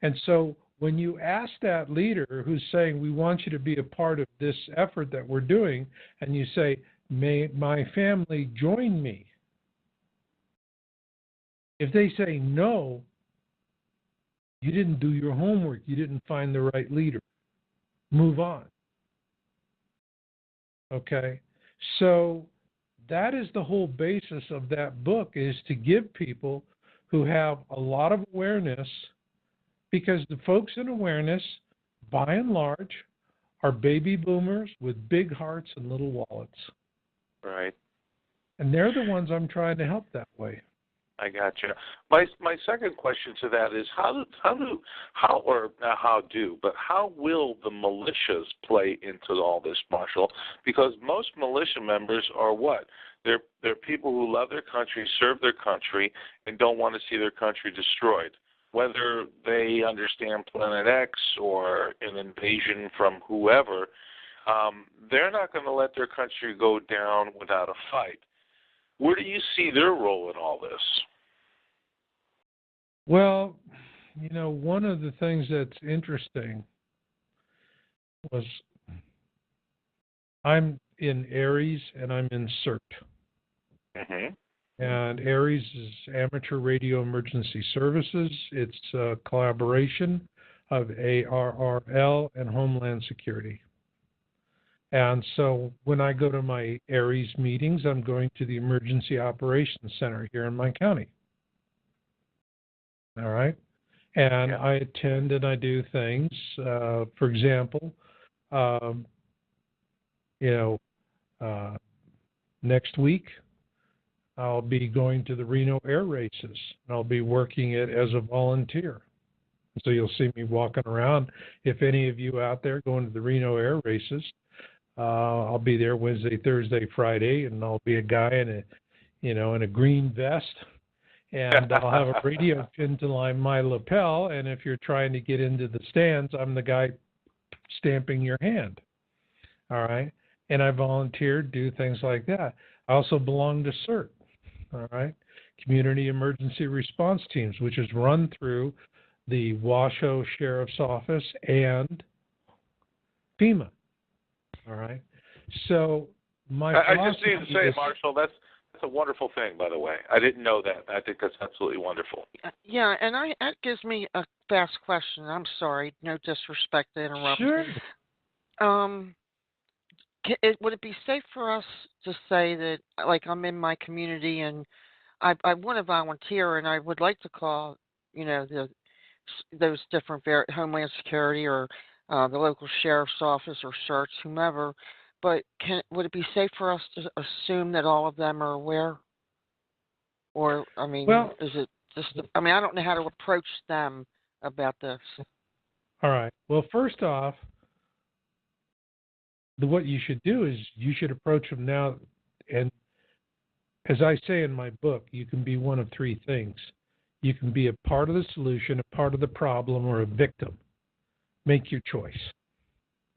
And so when you ask that leader who's saying, we want you to be a part of this effort that we're doing, and you say, may my family join me? If they say no, you didn't do your homework. You didn't find the right leader. Move on. Okay? So that is the whole basis of that book, is to give people who have a lot of awareness, because the folks in awareness, by and large, are baby boomers with big hearts and little wallets. Right. And they're the ones I'm trying to help that way. I got you. My second question to that is how will the militias play into all this, Marshall? Because most militia members are what? They're people who love their country, serve their country, and don't want to see their country destroyed. whether they understand Planet X or an invasion from whoever, they're not going to let their country go down without a fight. Where do you see their role in all this? Well, one of the things that's interesting was I'm in Aries and I'm in CERT. Mm-hmm. And Aries is Amateur Radio Emergency Services. It's a collaboration of ARRL and Homeland Security. And so when I go to my Aries meetings, I'm going to the Emergency Operations Center here in my county. All right? And I attend and I do things. For example, next week, I'll be going to the Reno Air Races, and I'll be working it as a volunteer. So you'll see me walking around. If any of you out there going to the Reno Air Races, I'll be there Wednesday, Thursday, Friday, and I'll be a guy in a green vest, and I'll have a radio pinned to my lapel. And if you're trying to get into the stands, I'm the guy stamping your hand. All right, and I volunteer, do things like that. I also belong to CERT. All right, Community Emergency Response Teams, which is run through the Washoe Sheriff's Office and FEMA. All right, so I just need to say, Marshall, that's a wonderful thing, by the way. I didn't know that. I think that's absolutely wonderful. Yeah, and that gives me a fast question. I'm sorry, no disrespect to interrupt. Sure. Would it be safe for us to say that, like, I'm in my community and I want to volunteer and I would like to call, those different Homeland Security or the local sheriff's office or CERT, whomever, but would it be safe for us to assume that all of them are aware? Or, is it just, I don't know how to approach them about this. All right. Well, first off, what you should do is you should approach them now, and as I say in my book, you can be one of three things. You can be a part of the solution, a part of the problem, or a victim. Make your choice.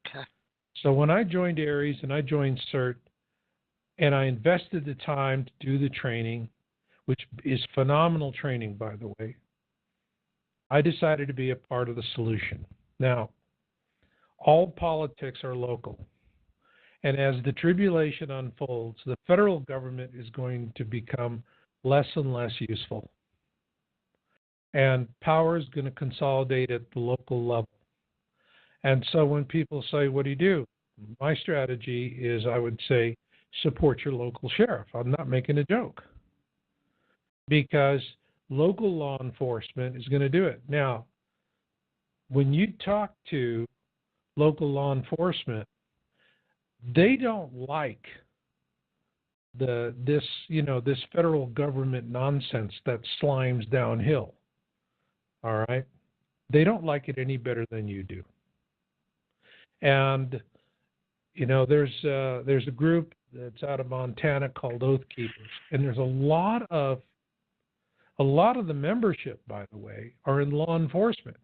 Okay. So when I joined Aries and I joined CERT, and I invested the time to do the training, which is phenomenal training, by the way, I decided to be a part of the solution. Now, all politics are local. And as the tribulation unfolds, the federal government is going to become less and less useful. And power is going to consolidate at the local level. And so when people say, what do you do? My strategy is, I would say, support your local sheriff. I'm not making a joke. Because local law enforcement is going to do it. Now, when you talk to local law enforcement, they don't like this federal government nonsense that slimes downhill. All right? They don't like it any better than you do. And there's a group that's out of Montana called Oath Keepers, and there's a lot of the membership, by the way, are in law enforcement.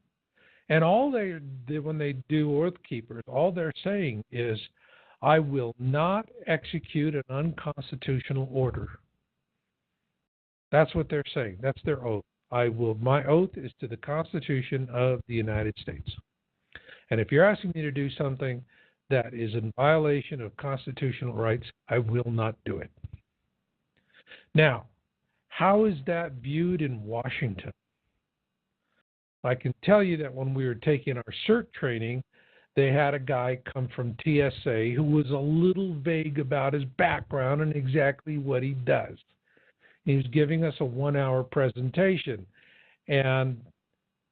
And when they do Oath Keepers, all they're saying is, I will not execute an unconstitutional order. That's what they're saying. That's their oath. My oath is to the Constitution of the United States. And if you're asking me to do something that is in violation of constitutional rights, I will not do it. Now, how is that viewed in Washington? I can tell you that when we were taking our CERT training, they had a guy come from TSA who was a little vague about his background and exactly what he does. He was giving us a 1-hour presentation, and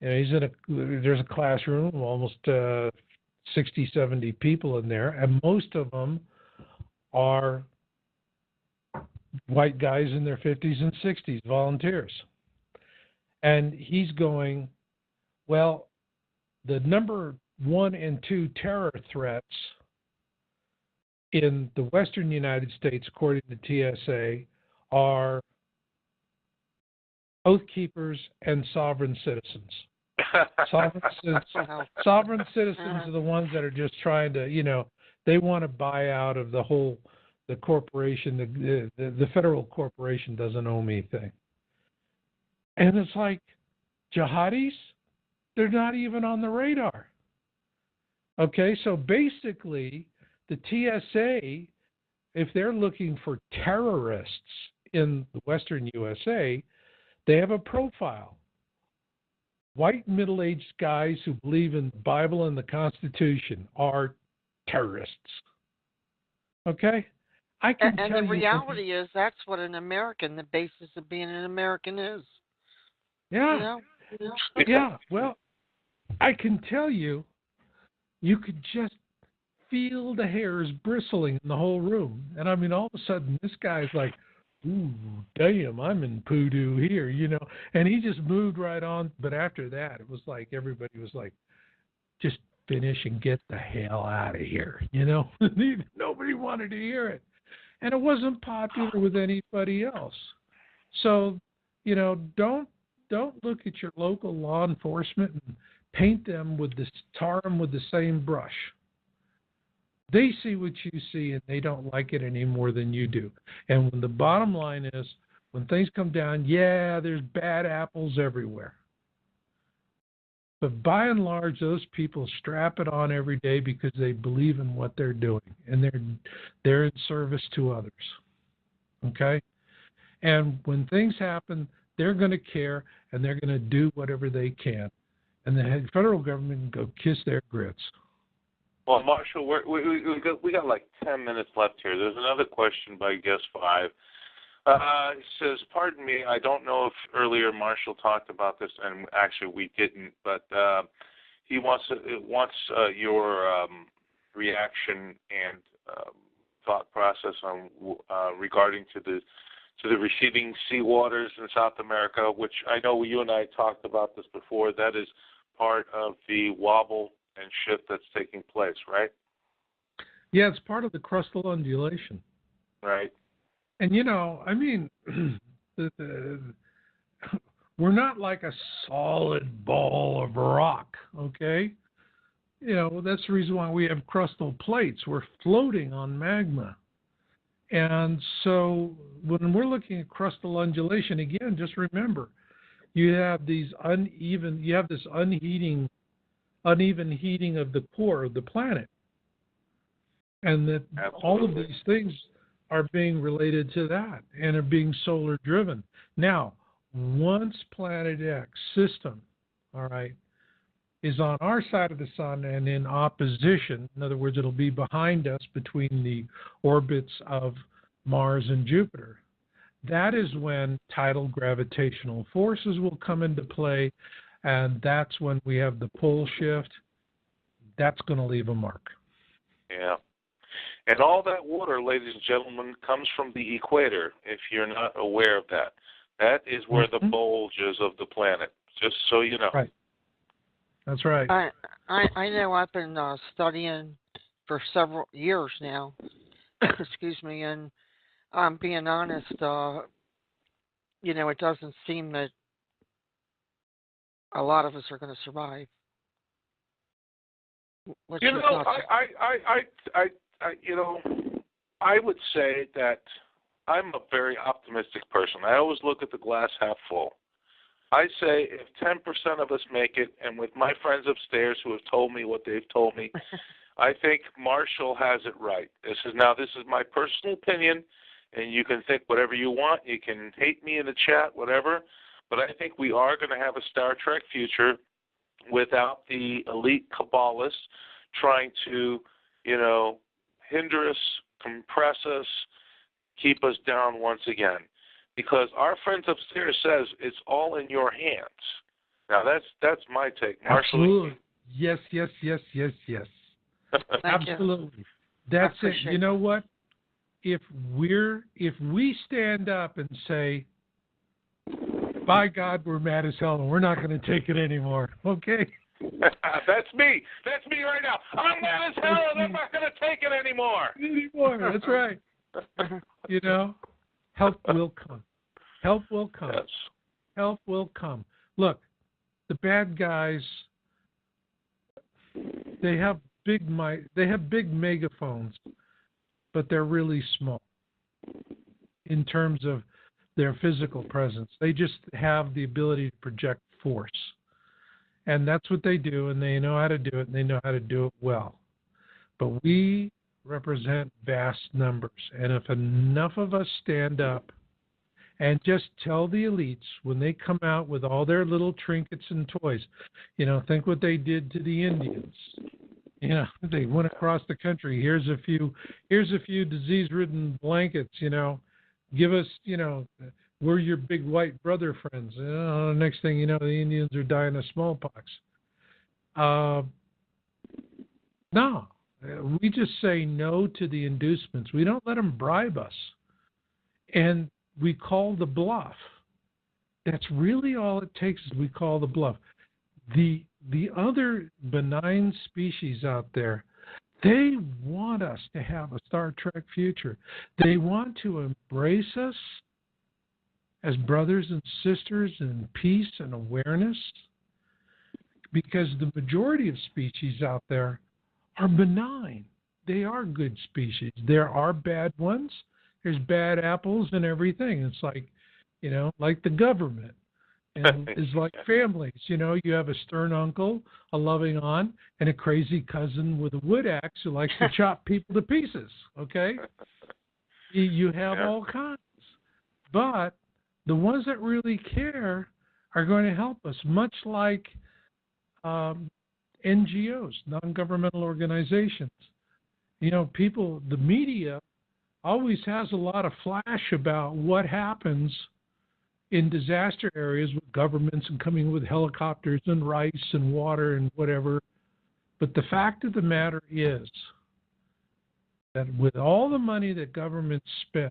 there's a classroom of almost 60, 70 people in there, and most of them are white guys in their 50s and 60s, volunteers. And he's going, well, the number 1 and 2 terror threats in the Western United States, according to TSA, are oath keepers, and sovereign citizens. Sovereign citizens are the ones that are just trying to, they want to buy out of the corporation. The federal corporation doesn't owe me anything. And it's like, jihadis, they're not even on the radar. Okay, so basically, the TSA, if they're looking for terrorists in the Western USA, they have a profile. White middle-aged guys who believe in the Bible and the Constitution are terrorists. Okay? I can tell you. And the reality is that's what an American, the basis of being an American is. Yeah. Yeah. Well, I can tell you, you could just feel the hairs bristling in the whole room. And I mean, all of a sudden, this guy's like, ooh, damn, I'm in poodoo here, And he just moved right on. But after that, it was like everybody was like, just finish and get the hell out of here, Nobody wanted to hear it. And it wasn't popular with anybody else. So, don't look at your local law enforcement and tar them with the same brush. They see what you see, and they don't like it any more than you do. And when the bottom line is, when things come down, there's bad apples everywhere. But by and large, those people strap it on every day because they believe in what they're doing, and they're in service to others. Okay? And when things happen, they're going to care, and they're going to do whatever they can. And the federal government can go kiss their grits. Well, Marshall, we got like 10 minutes left here. There's another question by guest 5. It says, pardon me, I don't know if earlier Marshall talked about this, and actually we didn't, but he wants your reaction and thought process on regarding to the receding seawaters in South America, which I know you and I talked about this before. That is part of the wobble and shift that's taking place, right? Yeah, it's part of the crustal undulation. Right. And, we're not like a solid ball of rock, okay? That's the reason why we have crustal plates. We're floating on magma. And so when we're looking at crustal undulation, again, just remember, you have this uneven heating of the core of the planet. And that all of these things are being related to that and are being solar driven. Now, once Planet X system, all right, is on our side of the sun and in opposition, in other words, it'll be behind us between the orbits of Mars and Jupiter, that is when tidal gravitational forces will come into play, and that's when we have the pole shift. That's going to leave a mark. Yeah. And all that water, ladies and gentlemen, comes from the equator, if you're not aware of that. That is where the bulge is of the planet, just so you know. Right. That's right. I know I've been studying for several years now, excuse me, and I'm being honest, it doesn't seem that a lot of us are going to survive. What's your thoughts? I would say that I'm a very optimistic person. I always look at the glass half full. I say if 10% of us make it, and with my friends upstairs who have told me what they've told me, I think Marshall has it right. This is my personal opinion, and you can think whatever you want. You can hate me in the chat, whatever, but I think we are going to have a Star Trek future without the elite Kabbalists trying to, hinder us, compress us, keep us down once again. Because our friends upstairs says it's all in your hands. Now that's my take. Marshall. Absolutely. Yes. Absolutely. That's it. You know what? If we stand up and say, by God, we're mad as hell and we're not going to take it anymore. Okay? That's me. That's me right now. I'm mad as hell and I'm not going to take it anymore. That's right. Help will come. Help will come. Yes. help will come. Look, the bad guys, they have big megaphones, but they're really small in terms of their physical presence. They just have the ability to project force. And that's what they do, and they know how to do it, and they know how to do it well. But we represent vast numbers. And if enough of us stand up and just tell the elites when they come out with all their little trinkets and toys, think what they did to the Indians. They went across the country. Here's a few disease-ridden blankets, give us, we're your big white brother friends. Next thing you know, the Indians are dying of smallpox. No, we just say no to the inducements. We don't let them bribe us. And we call the bluff. That's really all it takes is we call the bluff. The other benign species out there, they want us to have a Star Trek future. They want to embrace us as brothers and sisters in peace and awareness, because the majority of species out there are benign. They are good species. There are bad ones. There's bad apples and everything. It's like, like the government. And it's like families. You have a stern uncle, a loving aunt, and a crazy cousin with a wood axe who likes to chop people to pieces, okay? You have all kinds. But the ones that really care are going to help us, much like NGOs, non-governmental organizations. People, the media always has a lot of flash about what happens in disaster areas with governments and coming with helicopters and rice and water and whatever. But the fact of the matter is that with all the money that governments spend,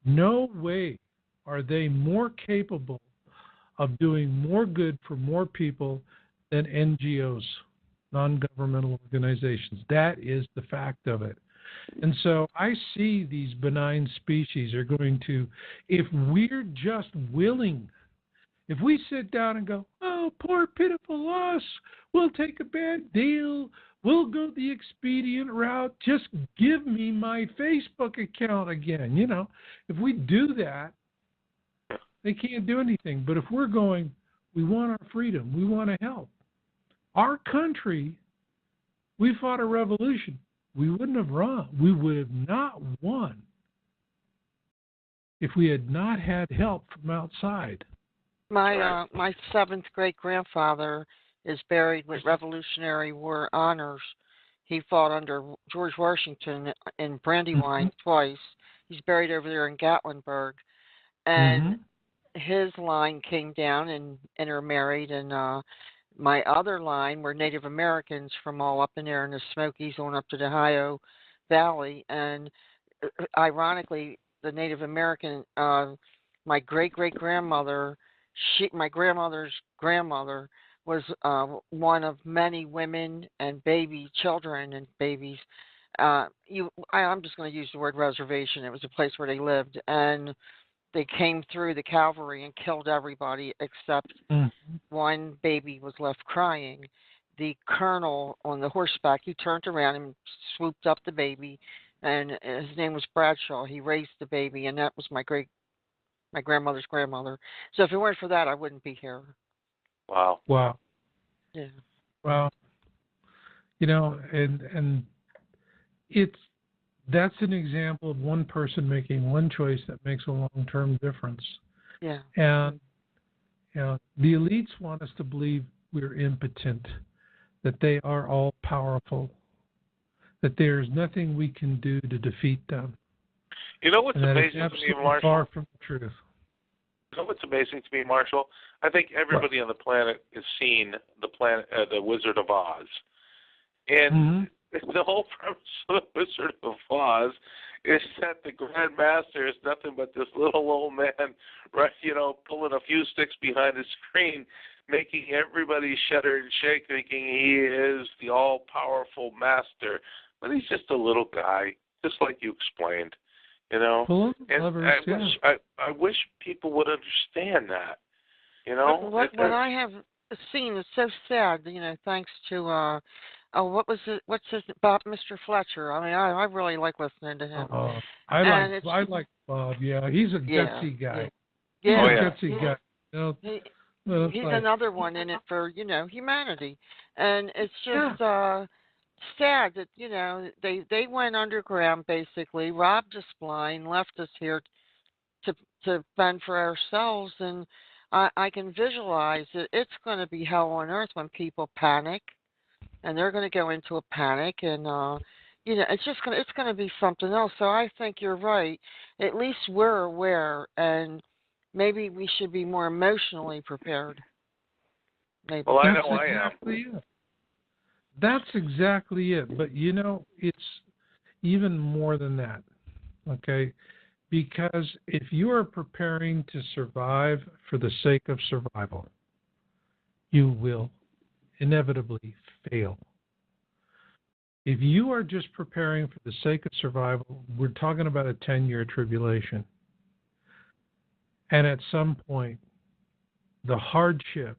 no way are they more capable of doing more good for more people than NGOs, non-governmental organizations. That is the fact of it. And so I see these benign species are going to, if we're just willing, if we sit down and go, oh, poor pitiful us, we'll take a bad deal, we'll go the expedient route, just give me my Facebook account again. If we do that, they can't do anything. But if we're going, we want our freedom, we want to help. Our country, we fought a revolution. We wouldn't have run. We would have not won if we had not had help from outside. My seventh great grandfather is buried with Revolutionary War honors. He fought under George Washington in Brandywine twice. He's buried over there in Gatlinburg, and his line came down and intermarried, and my other line were Native Americans from all up in there in the Smokies on up to the Ohio Valley. And ironically, the Native American, my great-great-grandmother, my grandmother's grandmother was one of many women and children and babies. I'm just going to use the word reservation. It was a place where they lived. And they came through the cavalry and killed everybody except one baby was left crying. The colonel on the horseback, he turned around and swooped up the baby, and his name was Bradshaw. He raised the baby, and that was my grandmother's grandmother. So if it weren't for that, I wouldn't be here. Wow. Yeah. Well, and that's an example of one person making one choice that makes a long-term difference. Yeah. And the elites want us to believe we're impotent, that they are all powerful, that there's nothing we can do to defeat them. You know what's amazing to me, Marshall? Far from the truth. You know what's amazing to me, Marshall? I think everybody on the planet has seen the Wizard of Oz, and the whole premise of the Wizard of Oz is that the Grand Master is nothing but this little old man, right? Pulling a few sticks behind the screen, making everybody shudder and shake, thinking he is the all-powerful master. But he's just a little guy, just like you explained. And I wish people would understand that. You know, what I have seen is so sad. Thanks to what's Bob, Mr. Fletcher. I mean, I really like listening to him. I like Bob. Yeah, he's a gutsy guy. Yeah. Oh, yeah. Gutsy guy. He's another one in it for humanity, and it's just sad that they went underground basically, robbed us blind, left us here to fend for ourselves, and I can visualize it. It's going to be hell on earth when people panic, and they're going to go into a panic, and it's going to be something else. So I think you're right. At least we're aware, and maybe we should be more emotionally prepared. Maybe. Well, I That's know I exactly am. it. That's exactly it. But it's even more than that. Okay? Because if you are preparing to survive for the sake of survival, you will inevitably fail. If you are just preparing for the sake of survival, we're talking about a 10-year tribulation. And at some point, the hardship,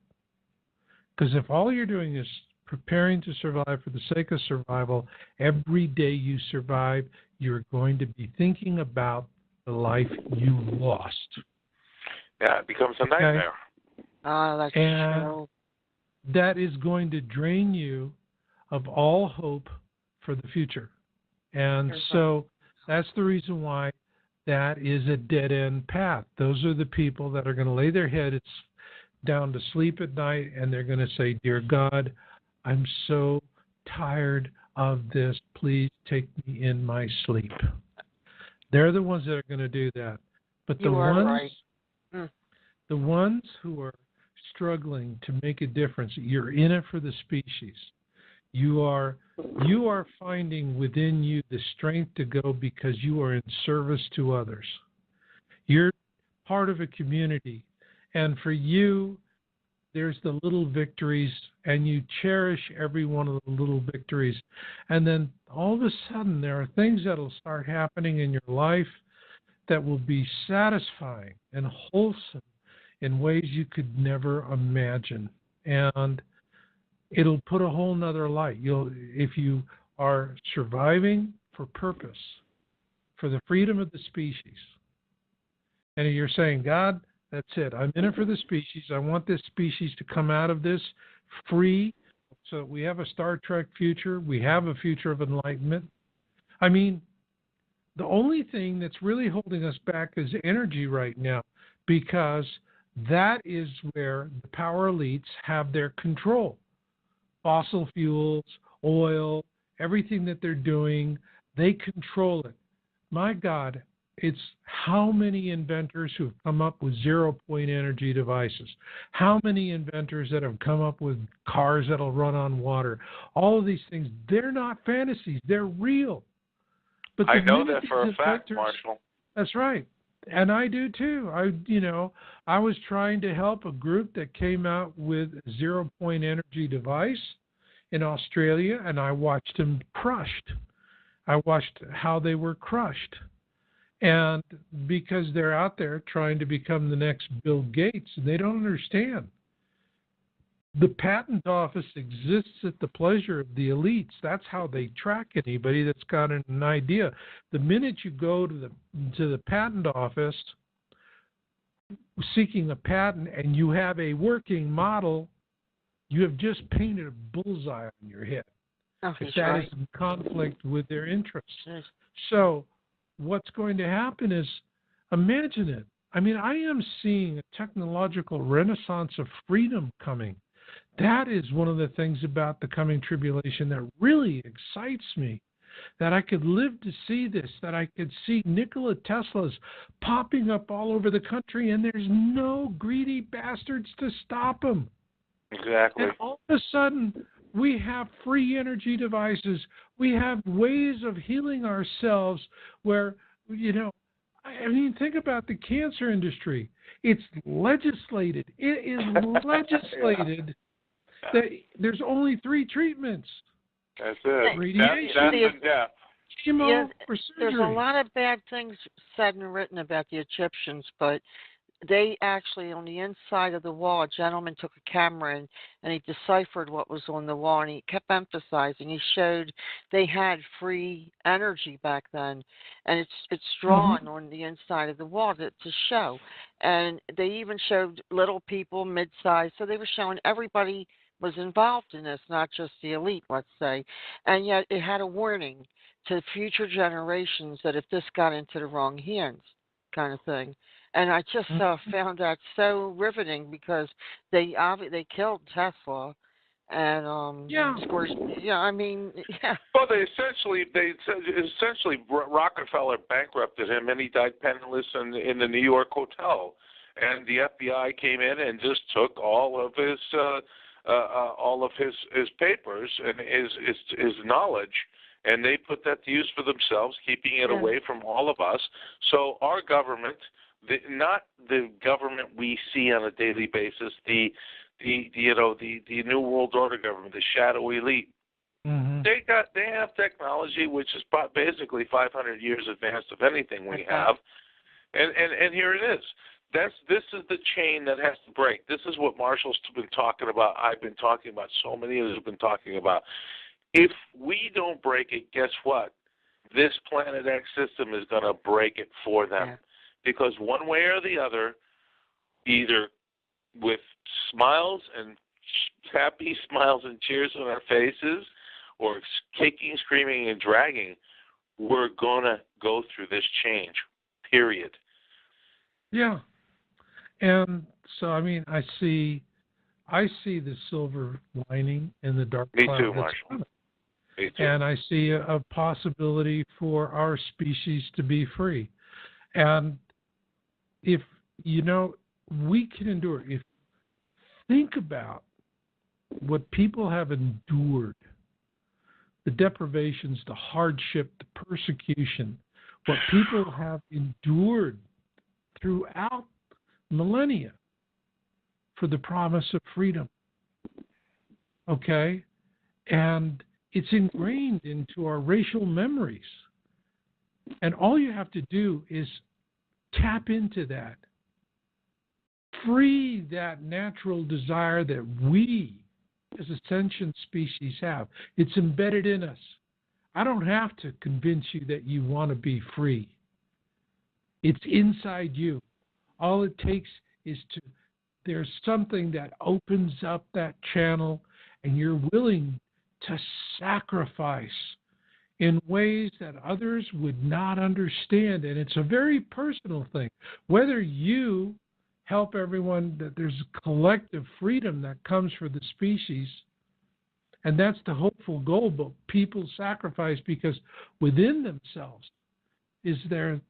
because if all you're doing is preparing to survive for the sake of survival, every day you survive, you're going to be thinking about the life you lost. Yeah, it becomes a nightmare. That's true. That is going to drain you of all hope for the future. And so that's the reason why that is a dead-end path. Those are the people that are going to lay their heads down to sleep at night, and they're going to say, "Dear God, I'm so tired of this. Please take me in my sleep." They're the ones that are going to do that. But the ones who are struggling to make a difference, you're in it for the species. You are finding within you the strength to go because you are in service to others. You're part of a community, and for you, there's the little victories, and you cherish every one of the little victories. And then all of a sudden, there are things that will start happening in your life that will be satisfying and wholesome in ways you could never imagine. And it'll put a whole nother light. If you are surviving for purpose, for the freedom of the species, and you're saying, "God, that's it. I'm in it for the species. I want this species to come out of this free so that we have a Star Trek future. We have a future of enlightenment." I mean, the only thing that's really holding us back is energy right now, because that is where the power elites have their control. Fossil fuels, oil, everything that they're doing, they control it. My God, it's how many inventors who have come up with zero-point energy devices, how many inventors that have come up with cars that'll run on water. All of these things, they're not fantasies, they're real. But I know that for a fact, Marshall. That's right. And I do too. I was trying to help a group that came out with a zero-point energy device in Australia, and I watched them crushed. I watched how they were crushed. And because they're out there trying to become the next Bill Gates, they don't understand. The patent office exists at the pleasure of the elites. That's how they track anybody that's got an idea. The minute you go to the patent office seeking a patent and you have a working model, you have just painted a bullseye on your head. If that is in conflict with their interests. Yes. So what's going to happen is, imagine it. I mean, I am seeing a technological renaissance of freedom coming. That is one of the things about the coming tribulation that really excites me, that I could live to see this, that I could see Nikola Teslas popping up all over the country, and there's no greedy bastards to stop them. Exactly. And all of a sudden, we have free energy devices. We have ways of healing ourselves where, I mean, think about the cancer industry. It's legislated. It is legislated that there's only 3 treatments. That's it. Radiation, death and death. Chemo, or surgery. There's a lot of bad things said and written about the Egyptians, but they actually, on the inside of the wall, a gentleman took a camera and he deciphered what was on the wall, and he kept emphasizing. He showed they had free energy back then, and it's drawn on the inside of the wall to show. And they even showed little people, mid-sized, so they were showing everybody was involved in this, not just the elite, let's say. And yet it had a warning to future generations that if this got into the wrong hands, kind of thing. And I just found that so riveting because they killed Tesla, and I mean, yeah. Well, they essentially Rockefeller bankrupted him, and he died penniless in the New York hotel. And the FBI came in and just took all of his papers and his knowledge, and they put that to use for themselves, keeping it away from all of us. So our government, not the government we see on a daily basis, the New World Order government, the shadow elite. They have technology which is basically 500 years advanced of anything we have, and here it is. This is the chain that has to break. This is what Marshall's been talking about. I've been talking about. So many others have been talking about. If we don't break it, guess what? This Planet X system is going to break it for them. Yeah. Because one way or the other, either with smiles and happy smiles and cheers on our faces, or kicking, screaming, and dragging, we're going to go through this change, period. Yeah. And so, I mean, I see the silver lining in the dark cloud. Me too, Marshall. Me too. And I see a possibility for our species to be free. And if, we can endure, think about what people have endured, the deprivations, the hardship, the persecution, what people have endured throughout millennia for the promise of freedom. Okay? And it's ingrained into our racial memories. And all you have to do is tap into that. Free that natural desire that we, as a sentient species, have. It's embedded in us. I don't have to convince you that you want to be free. It's inside you. All it takes is there's something that opens up that channel, and you're willing to sacrifice in ways that others would not understand. And it's a very personal thing. Whether you help everyone, that there's a collective freedom that comes for the species, and that's the hopeful goal, but people sacrifice because within themselves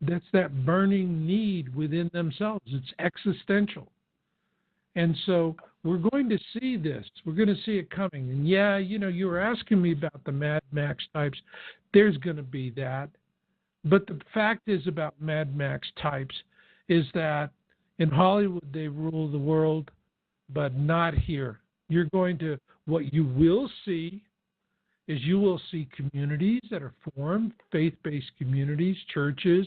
that's that burning need within themselves. It's existential. And so we're going to see this. We're going to see it coming. And you were asking me about the Mad Max types. There's going to be that. But the fact is about Mad Max types is that in Hollywood they rule the world, but not here. What you will see is you will see communities that are formed, faith-based communities, churches,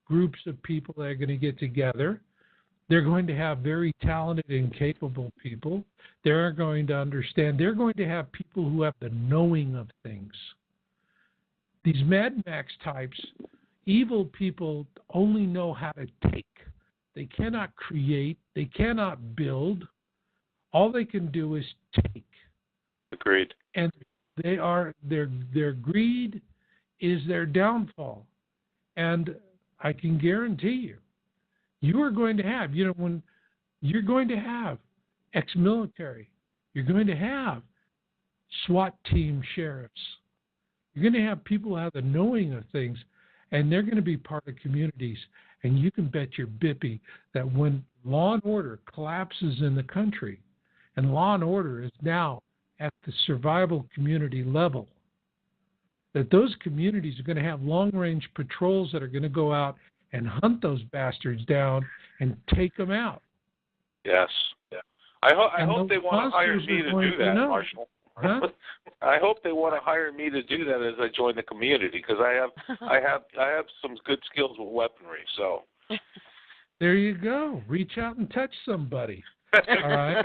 groups of people that are going to get together. They're going to have very talented and capable people. They're going to understand. They're going to have people who have the knowing of things. These Mad Max types, evil people only know how to take. They cannot create. They cannot build. All they can do is take. Agreed. And their greed is their downfall. And I can guarantee you are going to have, when you're going to have ex-military, you're going to have SWAT team sheriffs, you're going to have people who have the knowing of things, and they're going to be part of communities. And you can bet your bippy that when law and order collapses in the country, and law and order is now at the survival community level, that those communities are going to have long-range patrols that are going to go out and hunt those bastards down and take them out. Yes. Yeah. I hope they want to hire me to do that, Marshall. Huh? I hope they want to hire me to do that as I join the community, because I have some good skills with weaponry. So There you go. Reach out and touch somebody. All right.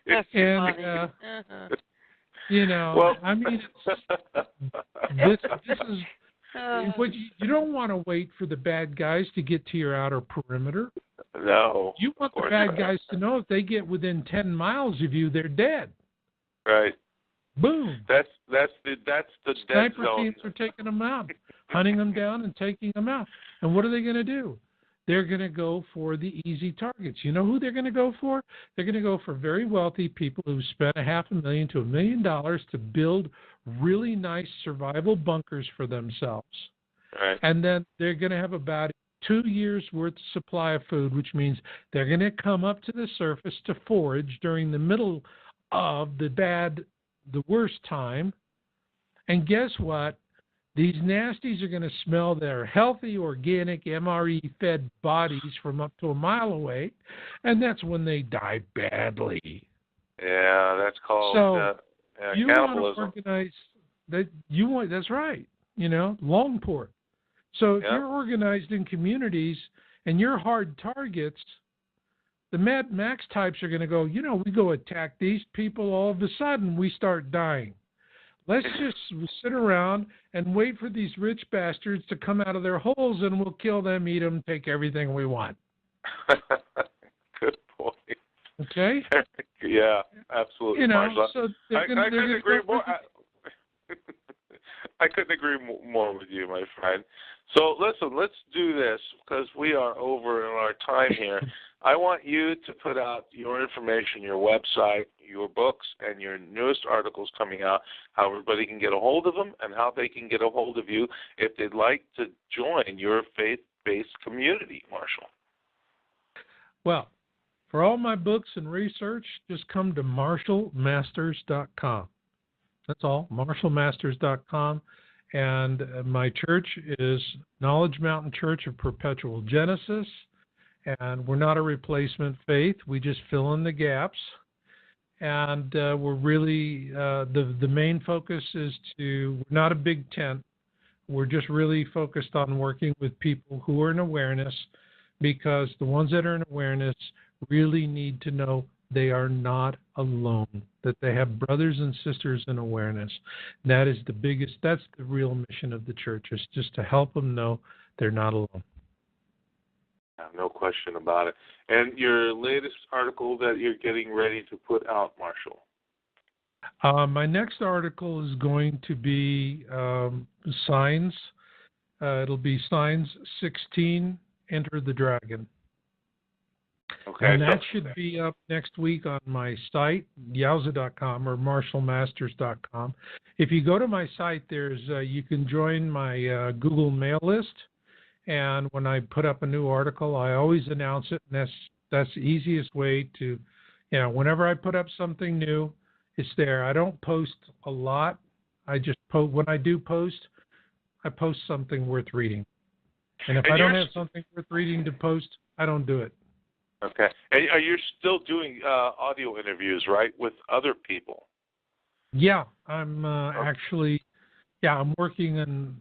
That's And funny. Well, I mean, this is what you don't want to wait for the bad guys to get to your outer perimeter. No. You want the bad guys to know if they get within 10 miles of you, they're dead. Right. Boom. That's the dead Sniper zone. teams are taking them out, hunting them down and taking them out. And what are they going to do? They're going to go for the easy targets. You know who they're going to go for? They're going to go for very wealthy people who spent $500,000 to $1 million to build really nice survival bunkers for themselves. Right. And then they're going to have about 2 years' worth of supply of food, which means they're going to come up to the surface to forage during the middle of the worst time. And guess what? These nasties are going to smell their healthy, organic, MRE-fed bodies from up to a mile away, and that's when they die badly. Yeah, that's called you cannibalism. Want to organize that. That's right. Longport. So if you're organized in communities and you're hard targets, the Mad Max types are going to go. We go attack these people. All of a sudden, we start dying. Let's just sit around and wait for these rich bastards to come out of their holes, and we'll kill them, eat them, take everything we want. Good point. Okay? Yeah, absolutely. So I couldn't agree more. I couldn't agree more with you, my friend. So listen, let's do this because we are over in our time here. I want you to put out your information, your website, your books, and your newest articles coming out, how everybody can get a hold of them and how they can get a hold of you if they'd like to join your faith-based community, Marshall. Well, for all my books and research, just come to MarshallMasters.com. That's all, MarshallMasters.com. And my church is Knowledge Mountain Church of Perpetual Genesis. And we're not a replacement faith. We just fill in the gaps. And we're really, the main focus is we're not a big tent. We're just really focused on working with people who are in awareness, because the ones that are in awareness really need to know they are not alone, that they have brothers and sisters in awareness. That is that's the real mission of the church, is just to help them know they're not alone. No question about it. And your latest article that you're getting ready to put out, Marshall? My next article is going to be Signs. It'll be Signs 16, Enter the Dragon. Okay. And that should be up next week on my site, yowza.com or marshallmasters.com. If you go to my site, you can join my Google mail list. And when I put up a new article, I always announce it. And that's the easiest way to, whenever I put up something new, it's there. I don't post a lot. I just post. When I do post, I post something worth reading. And if I don't have something worth reading to post, I don't do it. Okay. And are you still doing audio interviews, right, with other people? Yeah, I'm actually... Yeah, I'm working and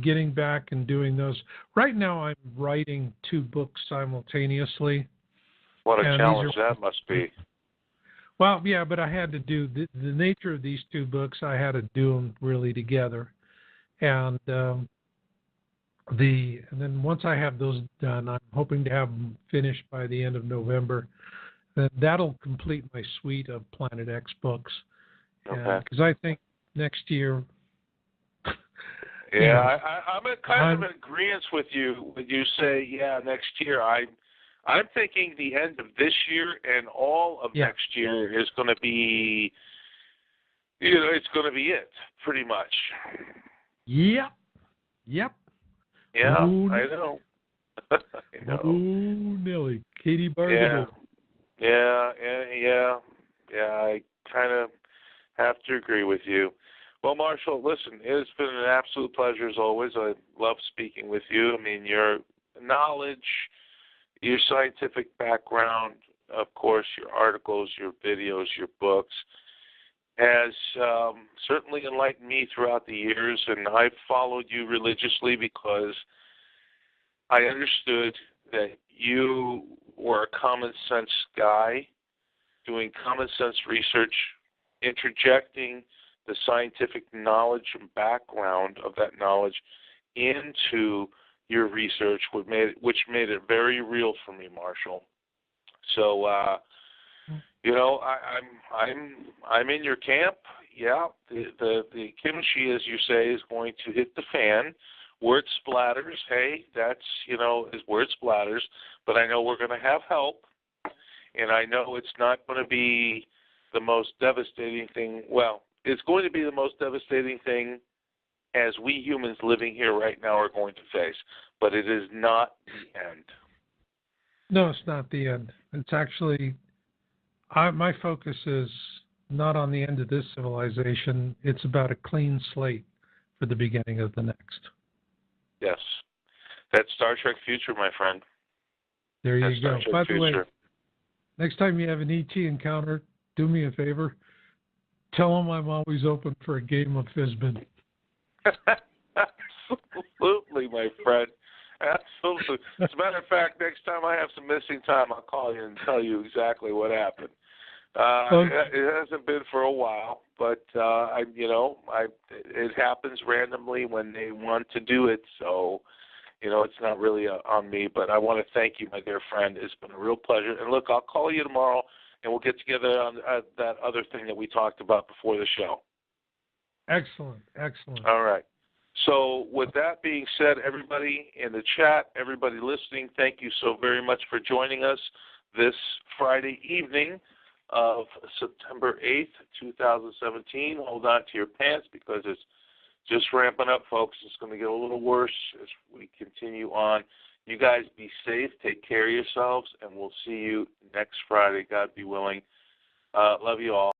getting back and doing those. Right now I'm writing 2 books simultaneously. What a challenge that must be. Well, yeah, but I had to do the nature of these 2 books. I had to do them really together. And and then once I have those done, I'm hoping to have them finished by the end of November. Then that'll complete my suite of Planet X books. Okay. Because I think next year... Yeah, I'm in kind of agreement with you when you say, next year. I'm thinking the end of this year and all of next year is going to be, it's going to be it, pretty much. Yep. Yeah, Ooh, I know. I know. Ooh, Nelly. Katie Barber. Yeah, I kind of have to agree with you. Well, Marshall, listen, it's been an absolute pleasure as always. I love speaking with you. I mean, your knowledge, your scientific background, of course, your articles, your videos, your books, has certainly enlightened me throughout the years, and I've followed you religiously because I understood that you were a common sense guy doing common sense research, interjecting the scientific knowledge and background of that knowledge into your research, which made it very real for me, Marshall. So, I'm in your camp. Yeah, the kimchi, as you say, is going to hit the fan. Word splatters. Hey, that's is word splatters. But I know we're going to have help, and I know it's not going to be the most devastating thing. Well, it's going to be the most devastating thing as we humans living here right now are going to face. But it is not the end. No, it's not the end. It's actually, my focus is not on the end of this civilization. It's about a clean slate for the beginning of the next. Yes. That's Star Trek future, my friend. There you go. By the way, future. next time you have an ET encounter, do me a favor. Tell them I'm always open for a game of Fizbin. Absolutely, my friend. Absolutely. As a matter of fact, next time I have some missing time, I'll call you and tell you exactly what happened. It hasn't been for a while, but it happens randomly when they want to do it. So, it's not really on me. But I want to thank you, my dear friend. It's been a real pleasure. And look, I'll call you tomorrow, and we'll get together on that other thing that we talked about before the show. Excellent, excellent. All right. So with that being said, everybody in the chat, everybody listening, thank you so very much for joining us this Friday evening of September 8th, 2017. Hold on to your pants because it's just ramping up, folks. It's going to get a little worse as we continue on. You guys be safe, take care of yourselves, and we'll see you next Friday, God be willing. Love you all.